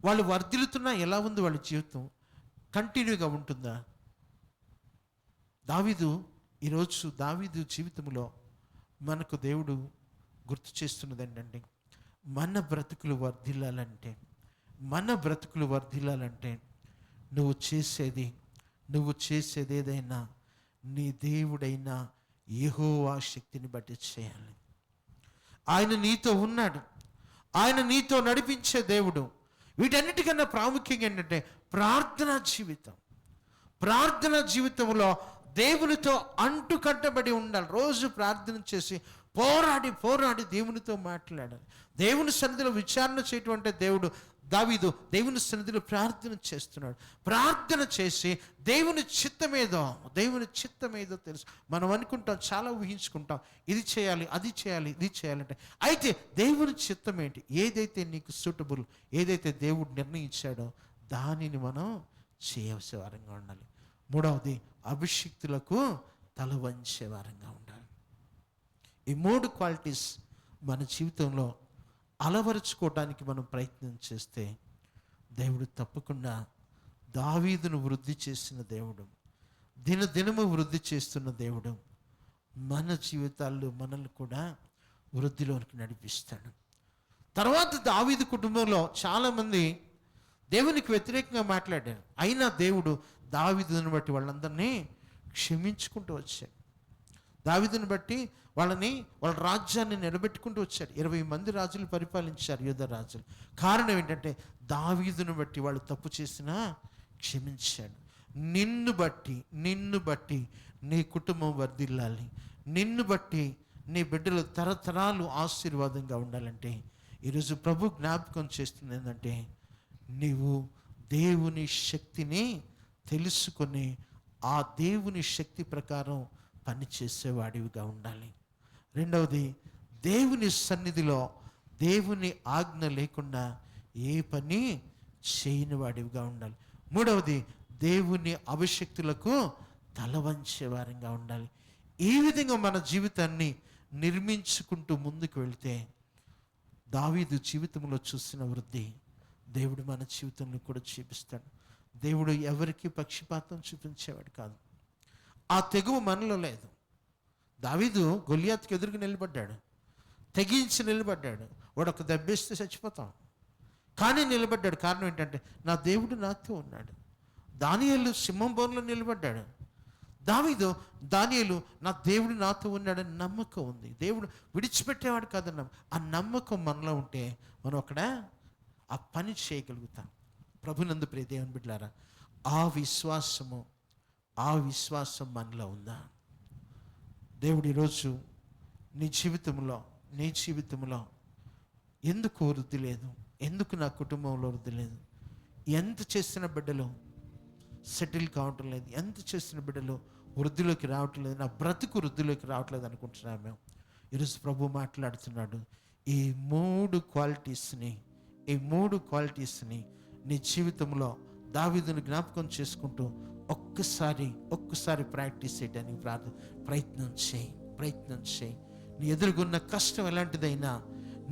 Speaker 2: వాళ్ళు వర్ధిల్లుతున్నా ఎలా ఉంది వాళ్ళ జీవితం? కంటిన్యూగా ఉంటుందా? ఈరోజు దావీదు జీవితంలో మనకు దేవుడు గుర్తు చేస్తున్నది ఏంటంటే, మన బ్రతుకులు వర్ధిల్లాలంటే నువ్వు చేసేది ఏదైనా నీ దేవుడైన యెహోవా శక్తిని బట్టి చేయాలి. ఆయన నీతో ఉన్నాడు, ఆయన నీతో నడిపించే దేవుడు. వీటన్నిటికన్నా ప్రాముఖ్యంగా ఏంటంటే ప్రార్థనా జీవితంలో దేవునితో అంటుకట్టబడి ఉండాలి. రోజు ప్రార్థన చేసి పోరాడి దేవునితో మాట్లాడాలి. దేవుని సన్నిధిలో విచారణ చేయటం అంటే దావీదు దేవుని సన్నిధిలో ప్రార్థన చేస్తున్నాడు. ప్రార్థన చేసి దేవుని చిత్తమేదో తెలుసు. మనం అనుకుంటాం, చాలా ఊహించుకుంటాం, ఇది చేయాలి, అది చేయాలి, ఇది చేయాలంటే. అయితే దేవుని చిత్తం ఏంటి? ఏదైతే నీకు సూటబుల్, ఏదైతే దేవుడు నిర్ణయించాడో దానిని మనం చేయవలసే వారంగా ఉండాలి. మూడవది, అభిషిక్తులకు తల వంచే వారంగా ఉండాలి. ఈ 3 క్వాలిటీస్ మన జీవితంలో అలవరుచుకోవడానికి మనం ప్రయత్నం చేస్తే దేవుడు తప్పకుండా దావీదును వృద్ధి చేసిన దేవుడు, దినదినము వృద్ధి చేస్తున్న దేవుడు మన జీవితాల్లో మనల్ని కూడా వృద్ధిలోనికి నడిపిస్తాడు. తర్వాత దావీదు కుటుంబంలో చాలామంది దేవునికి వ్యతిరేకంగా మాట్లాడారు. అయినా దేవుడు దావీదుని బట్టి వాళ్ళందరినీ క్షమించుకుంటూ వచ్చాడు. దావీదుని బట్టి వాళ్ళ రాజ్యాన్ని నిలబెట్టుకుంటూ వచ్చాడు. 20 మంది రాజులు పరిపాలించారు, యూదా రాజులు. కారణం ఏంటంటే దావీదుని బట్టి వాళ్ళు తప్పు చేసినా క్షమించాడు. నిన్ను బట్టి నీ కుటుంబం వర్ధిల్లాలి, నిన్ను బట్టి నీ బిడ్డలు తరతరాలు ఆశీర్వాదంగా ఉండాలంటే ఈరోజు ప్రభు జ్ఞాపకం చేస్తుంది ఏంటంటే, నీవు దేవుని శక్తిని తెలుసుకొని ఆ దేవుని శక్తి ప్రకారం పనిచేసేవాడివిగా ఉండాలి. రెండవది, దేవుని సన్నిధిలో దేవుని ఆజ్ఞ లేకుండా ఏ పని చేయని వాడివిగా ఉండాలి. మూడవది, దేవుని అభిషక్తులకు తల వంచే వారంగా ఉండాలి. ఈ విధంగా మన జీవితాన్ని నిర్మించుకుంటూ ముందుకు వెళ్తే దావీదు జీవితంలో చూసిన వృద్ధి దేవుడు మన జీవితంలో కూడా చూపిస్తాడు. దేవుడు ఎవరికి పక్షపాతం చూపించేవాడు కాదు. ఆ తెగువ మనలో లేదు. దావీదు గొలియాతుకి ఎదురుగా నిలబడ్డాడు, తెగించి నిలబడ్డాడు. వాడు ఒక దెబ్బేస్తే చచ్చిపోతాం, కానీ నిలబడ్డాడు. కారణం ఏంటంటే నా దేవుడు నాతో ఉన్నాడు. దానియేలు సింహం బోన్లో నిలబడ్డాడు. దానియేలు నా దేవుడు నాతో ఉన్నాడని నమ్మకం ఉంది. దేవుడు విడిచిపెట్టేవాడు కాదన్నా. ఆ నమ్మకం మనలో ఉంటే మనం అక్కడ ఆ పని చేయగలుగుతాం. ప్రభునందు ప్రియ దేవుని బిడ్డలారా, ఆ విశ్వాసం మనలో ఉందా? దేవుడు ఈరోజు నీ జీవితంలో ఎందుకు వృద్ధి లేదు, ఎందుకు నా కుటుంబంలో వృద్ధి లేదు, ఎంత చేసిన బిడ్డలు సెటిల్ కావటం లేదు, ఎంత చేసిన బిడ్డలు వృద్ధిలోకి రావటం లేదు, నా బ్రతుకు వృద్ధిలోకి రావట్లేదు అనుకుంటున్నాను మేము. ఈరోజు ప్రభు మాట్లాడుతున్నాడు. ఈ మూడు క్వాలిటీస్ని నీ జీవితంలో దావీదును జ్ఞాపకం చేసుకుంటూ ఒక్కసారి ప్రాక్టీస్ చేయడానికి ప్రయత్నం చేయి. నీ ఎదురుగున్న కష్టం ఎలాంటిదైనా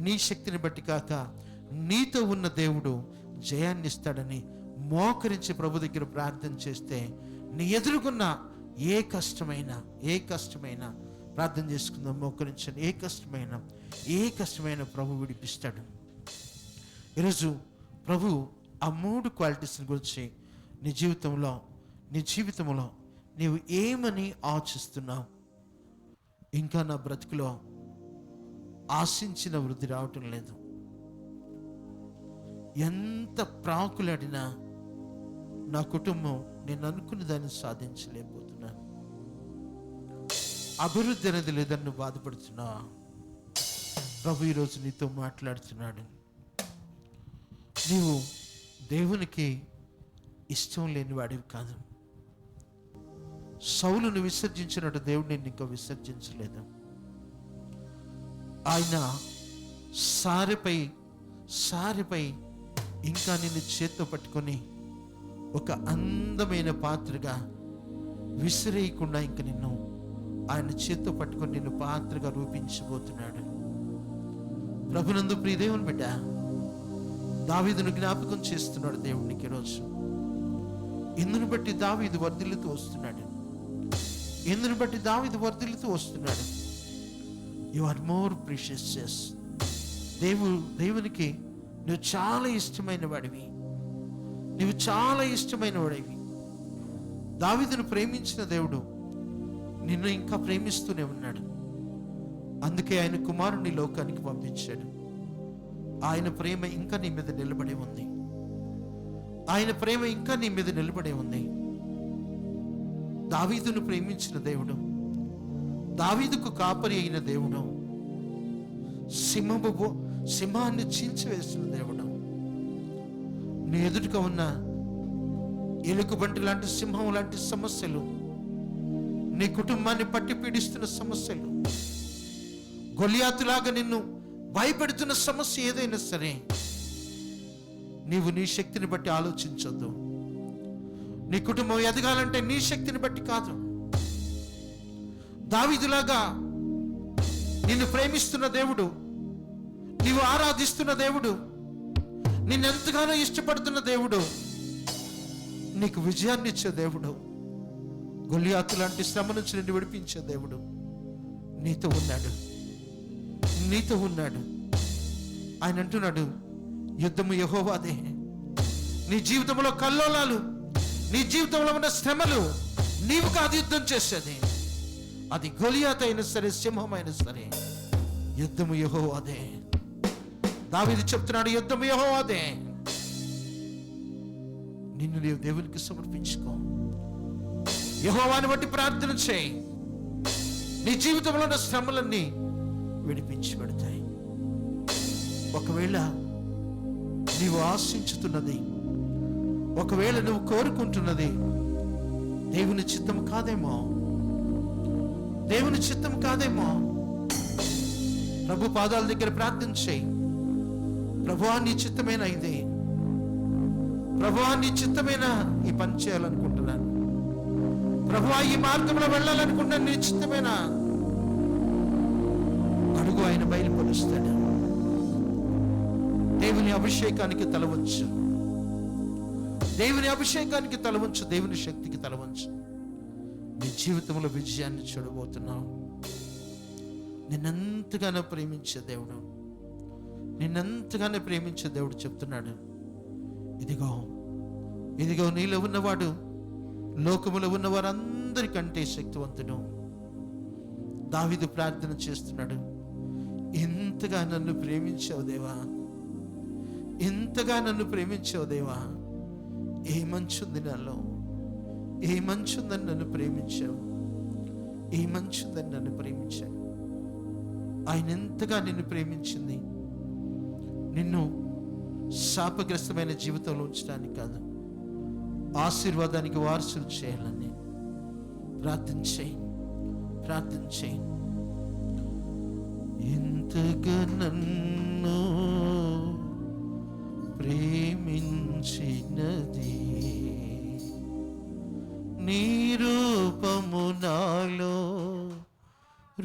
Speaker 2: నీ శక్తిని బట్టి కాక నీతో ఉన్న దేవుడు జయాన్ని ఇస్తాడని మోకరించి ప్రభు దగ్గర ప్రార్థన చేస్తే నీ ఎదురుగున్న ఏ కష్టమైనా ప్రార్థన చేసుకుందాం. మోకరించండి. ఏ కష్టమైన ప్రభు విడిపిస్తాడు. ఈరోజు ప్రభు ఆ మూడు క్వాలిటీస్ని గురించి నీ జీవితంలో నీవు ఏమని ఆశిస్తున్నావు? ఇంకా నా బ్రతుకులో ఆశించిన వృద్ధి రావటం లేదు, ఎంత ప్రాకులాడినా నా కుటుంబం నేను అనుకున్న దాన్ని సాధించలేకపోతున్నాను, అభివృద్ధి అనేది లేదని నువ్వు బాధపడుతున్నా. ప్రభు ఈరోజు నీతో మాట్లాడుతున్నాడు. నీవు దేవునికి ఇష్టం లేని వాడివి కాదు. సౌలును విసర్జించినట్టు దేవుడు నేను ఇంకా విసర్జించలేదు. ఆయన సారెపై ఇంకా నిన్ను చేత్తో పట్టుకొని ఒక అందమైన పాత్రగా విసిరేయకుండా ఇంక నిన్ను ఆయన చేత్తో పట్టుకొని నిన్ను పాత్రగా రూపించబోతున్నాడు. ప్రభునందు ప్రియ దేవుని బిడ్డ, దావీదును జ్ఞాపకం చేస్తున్నాడు దేవునికి ఈరోజు. ఇందును బట్టి దావీదు వర్ధిల్లుతూ వస్తున్నాడు. You are more precious. దేవునికి నువ్వు చాలా ఇష్టమైన వాడివి. దావీదును ప్రేమించిన దేవుడు నిన్ను ఇంకా ప్రేమిస్తూనే ఉన్నాడు. అందుకే ఆయన కుమారుని లోకానికి పంపించాడు. ఆయన ప్రేమ ఇంకా నీ మీద నిలబడి ఉంది. దావీదును ప్రేమించిన దేవుడు, దావీదుకు కాపరి అయిన దేవుడు, సింహాన్ని చీల్చివేసిన దేవుడు, నీ ఎదుటిగా ఉన్న ఎలుగుబంటి లాంటి సింహం లాంటి సమస్యలు, నీ కుటుంబాన్ని పట్టి పీడిస్తున్న సమస్యలు, గొలియాతులాగా నిన్ను భయపెడుతున్న సమస్య ఏదైనా సరే, నీవు నీ శక్తిని బట్టి ఆలోచించొద్దు. నీ కుటుంబం ఎదగాలంటే నీ శక్తిని బట్టి కాదు. దావీదులాగా నిన్ను ప్రేమిస్తున్న దేవుడు, నీవు ఆరాధిస్తున్న దేవుడు, నిన్నెంతగానో ఇష్టపడుతున్న దేవుడు, నీకు విజయాన్ని ఇచ్చే దేవుడు, గొలియాతు లాంటి శ్రమ నుంచి నిన్ను విడిపించే దేవుడు నీతో ఉన్నాడు. ఆయన అంటున్నాడు, యుద్ధము యెహోవాదే. నీ జీవితంలో కల్లోలాలు, నీ జీవితంలో ఉన్న శ్రమలు నీవు కాదు యుద్ధం చేసేది. అది గొలియాతు అయినా సరే, సింహం అయినా సరే, యుద్ధము యెహోవాదే. దావీదు చెప్తున్నాడు, యుద్ధము యెహోవాదే. నిన్ను నీవు దేవునికి సమర్పించుకో. యెహోవాని బట్టి ప్రార్థన చేయి. నీ జీవితంలో ఉన్న శ్రమలన్నీ విడిపించి పెడతాయి. ఒకవేళ నీవు ఆశించుతున్నది, ఒకవేళ నువ్వు కోరుకుంటున్నది దేవుని చిత్తం కాదేమో, ప్రభు పాదాల దగ్గర ప్రార్థన చేయి. ప్రభువా నీ చిత్తమేనా ఇది? ప్రభువా నీ చిత్తమేనా ఈ పని చేయాలనుకుంటున్నాను? ప్రభువా ఈ మార్గంలో వెళ్ళాలనుకుంటున్నాను, నీ చిత్తమేనా? అడుగు, ఆయన బయలుపరుస్తాడు. దేవుని అభిషేకానికి తలవంచు, దేవుని శక్తికి తలవంచు. నీ జీవితంలో విజయాన్ని చూడబోతున్నావు. నిన్నెంతగానో ప్రేమించే దేవుడు, నిన్నెంతగానో ప్రేమించే దేవుడు చెప్తున్నాడు, ఇదిగో ఇదిగో నీలో ఉన్నవాడు లోకములో ఉన్న వారందరికంటే శక్తివంతుడు. దావీదు ప్రార్థన చేస్తున్నాడు, ఇంతగా నన్ను ప్రేమించావు దేవా, ఇంతగా నన్ను ప్రేమించావు దేవా, ఏ మంచుంది నాలో, ఏ మంచుందని నన్ను ప్రేమించావు, ఏ మంచుందని నన్ను ప్రేమించావు. ఆయన ఎంతగా నిన్ను ప్రేమించింది నిన్ను శాపగ్రస్తమైన జీవితంలో ఉంచడానికి కాదు, ఆశీర్వాదానికి వారసులు చేయాలని. ప్రార్థించే ప్రార్థించే. ఇంతగా నన్ను ప్రేమించినది నీ రూపము నాలో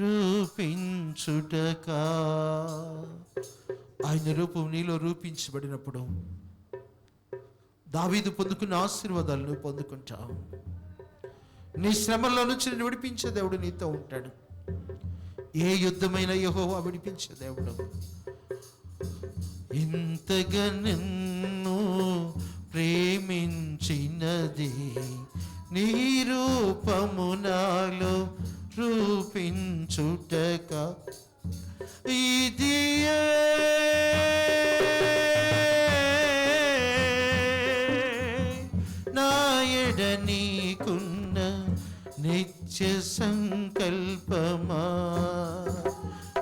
Speaker 2: రూపించుటకా. ఆయన రూపం నీలో రూపించబడినప్పుడు దావీదు పొందుకున్న ఆశీర్వాదాలు నువ్వు పొందుకుంటావు. నీ శ్రమల్లో నుంచి నిన్ను విడిపించే దేవుడు నీతో ఉంటాడు. ఏ యుద్ధమైన యెహోవా విడిపించే దేవుడు. ఇంతగా నిన్ను ప్రేమించినది నీ రూపము నాలో రూపించుటక. ఇది నాయడ నీకున్న నిత్య సంకల్పమా,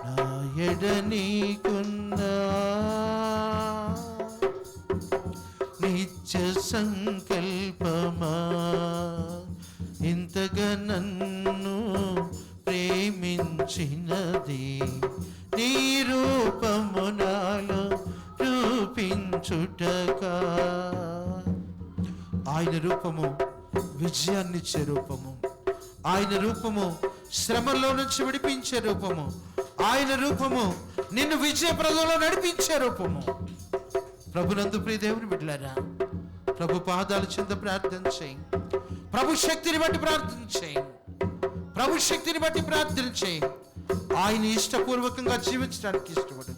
Speaker 2: నాయడ నీకున్న నిత్య సంకల్పమా. ఇంతగా నన్ను ప్రేమించినది నీ రూపము నాలో రూపించుటకా. ఆయన రూపము విజయాన్నిచ్చే రూపము, ఆయన రూపము శ్రమల్లో నుంచి విడిపించే రూపము, ఆయన రూపము నిన్ను విజయప్రదంలో నడిపించే రూపము. ప్రభునందు ప్రియ దేవుని బిడ్డలారా, ప్రభు పాదాల చెంత ప్రార్థన చేయి, ప్రభు శక్తిని బట్టి ప్రార్థన చేయి, ప్రభు శక్తిని బట్టి ప్రార్థన చేయి. ఆయన ఇష్టపూర్వకంగా జీవించడానికి ఇష్టపడు.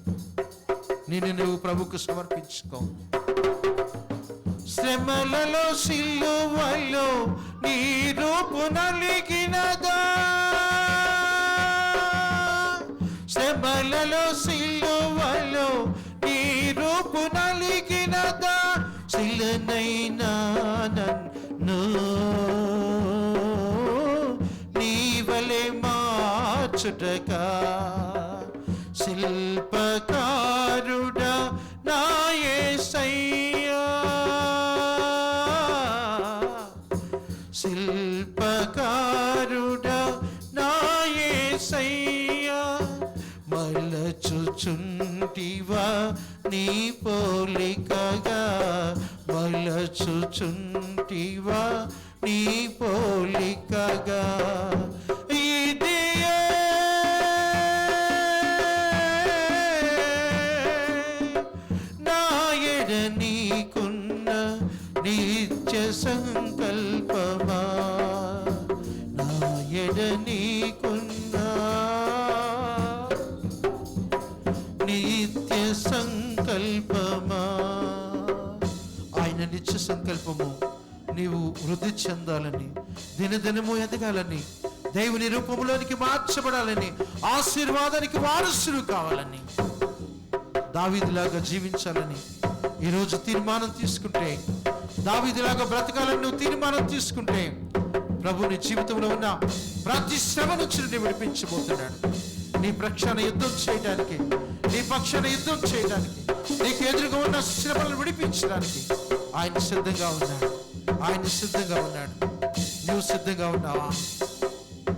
Speaker 2: నిన్ను నువ్వు ప్రభుకు సమర్పించుకో. శ్రమలలో సిలువలో నీ రూపు నలిగినదా, శ్రమలలో సిలువలో నీ రూపు నలిగినదా. శిలనైనా నన్ను నీ వలె మార్చుటకా. శిల్పకారుడా నా యేసయ్యా, శిల్పకారుడా నా యేసయ్యా. మలచుచుంటివా నీ పోలికగా, మలచుచుంటివా నీ పోలికగా. ఇదియే నాయడ నీకున్న నిత్య సంకల్పమా, నాయడ నీకున్న నిత్య సంకల్పమా. ఆయన నిత్య సంకల్పము నీవు వృద్ధి చెందాలని, దినదినము ఎదగాలని, దేవుని రూపంలోనికి మార్చబడాలని, ఆశీర్వాదానికి వారసులు కావాలని, దావీదులాగా జీవించాలని ఈరోజు తీర్మానం తీసుకుంటే, దావీదులాగా బ్రతకాలని నువ్వు తీర్మానం తీసుకుంటే, ప్రభు నీ జీవితంలో ఉన్న ప్రతి శ్రమ నుంచి నువ్వు విడిపించబోతున్నాడు. నీ పక్షాన యుద్ధం చేయడానికి, నీ పక్షాన యుద్ధం చేయడానికి, నీకు ఎదురుగా ఉన్న శ్రమలను విడిపించడానికి ఆయన సిద్ధంగా ఉన్నాడు. ఆయన సిద్ధంగా ఉన్నాడు. నువ్వు సిద్ధంగా ఉన్నావా?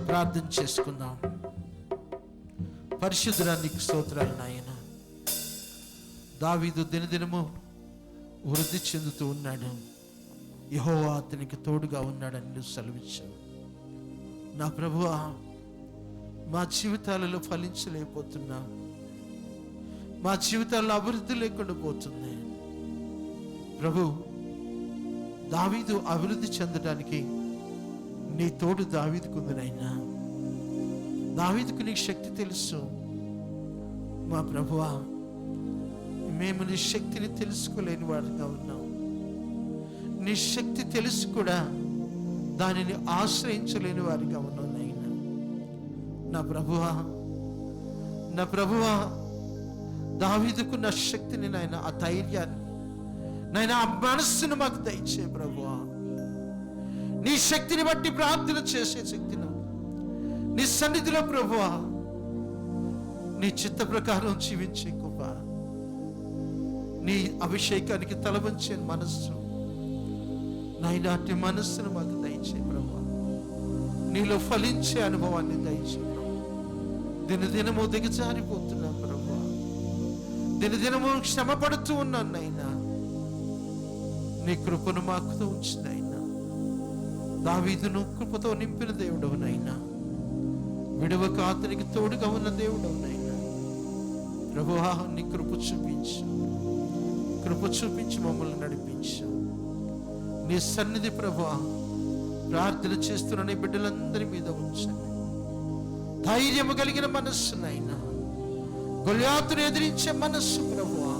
Speaker 2: ప్రార్థన చేసుకుందాం. పరిశుద్ధుడా నీకు స్తోత్రాలు నాయన. దావీదు దినదినము వృద్ధి చెందుతూ ఉన్నాడు. యెహోవా అతనికి తోడుగా ఉన్నాడని నువ్వు సెలవిచ్చావు. నా ప్రభువా, మా జీవితాలలో ఫలించలేకపోతున్నా, మా జీవితాల్లో అభివృద్ధి లేకుండా పోతుంది. ప్రభు, దావీదు అభివృద్ధి చెందడానికి నీ తోడు దావీదుకుంది నాయనా. దావీదుకు నీ శక్తి తెలుసు. మా ప్రభువా, మేము నీ శక్తిని తెలుసుకోలేని వారిగా ఉన్నాం. నీ శక్తి తెలుసు కూడా దానిని ఆశ్రయించలేని వారిగా ఉన్నాం నాయనా. నా ప్రభువా, నా ప్రభువా, దావీదుకు నా శక్తిని నాయన, ఆ ధైర్యాన్ని నాయన, ఆ మనస్సును మాకు దయచే ప్రభువా. నీ శక్తిని బట్టి ప్రార్థన చేసే శక్తిని నీ సన్నిధిలో ప్రభువా, నీ చిత్త ప్రకారం జీవించే కృప, నీ అభిషేకానికి తలవంచే మనస్సు నాయన, అట్టి మనస్సును మాకు దయచే ప్రభువా. నీలో ఫలించే అనుభవాన్ని దయచే ప్రభు. దినదినము దిగజారిపోతున్నాం ప్రభువా, దినదినము శ్రమ పడుతూ ఉన్నాను నైనా. నీ కృపను మాకు ఉంచినైనా. దావీదును కృపతో నింపిన దేవుడవునైనా, విడవక అతనికి తోడుగా ఉన్న దేవుడవునైనా. ప్రభువా, నీ కృప చూపించు, కృప చూపించి మమ్మల్ని నడిపించు. నీ సన్నిధి ప్రభువా ప్రార్థన చేస్తున్న నీ బిడ్డలందరి మీద ఉంచండి. ధైర్యము కలిగిన మనస్సునైనా, గొల్యాతును ఎదిరించే మనస్సు ప్రభువా,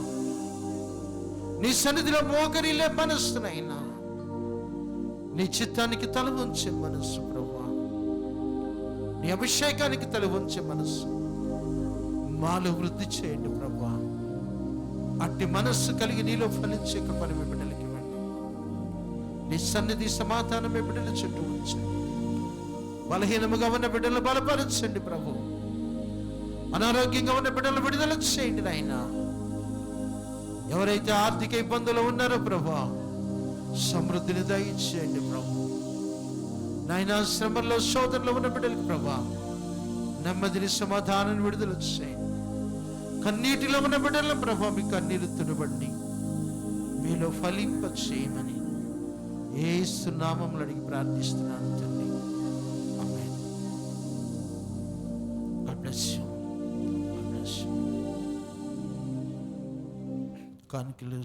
Speaker 2: నీ సన్నిధిలో మోకరిల్లే మనస్సునైనా, నీ చిత్తానికి తల వంచే మనస్సు ప్రభువా, నీ అభిషేకానికి తల వంచే మనస్సు మాలో వృద్ధి చేయండి ప్రభువా. అట్టి మనస్సు కలిగి నీలో ఫలించే కృపను మీ బిడ్డలకి ఇవ్వండి. నీ సన్నిధి సమాధానం మీ బిడ్డల చుట్టూ ఉంచండి. బలహీనముగా ఉన్న బిడ్డలు బలపరచండి ప్రభు. అనారోగ్యంగా ఉన్న బిడ్డలు విడుదల చేయండి నాయనా. ఎవరైతే ఆర్థిక ఇబ్బందులు ఉన్నారో ప్రభా, సమృద్ధిని దయచేయండి ప్రభు. నాయనా, శ్రమల్లో శోధనలో ఉన్న బిడ్డలకు ప్రభా నెమ్మదిని సమాధానాన్ని విడుదల చేయండి. కన్నీటిలో ఉన్న బిడ్డలను ప్రభా మీ కన్నీరు తుడబండి మీలో ఫలింప చేయమని యేసు నామములో అడిగి ప్రార్థిస్తున్నాను తండ్రి. ఆమేన్. God bless you. God bless you. కానుకలు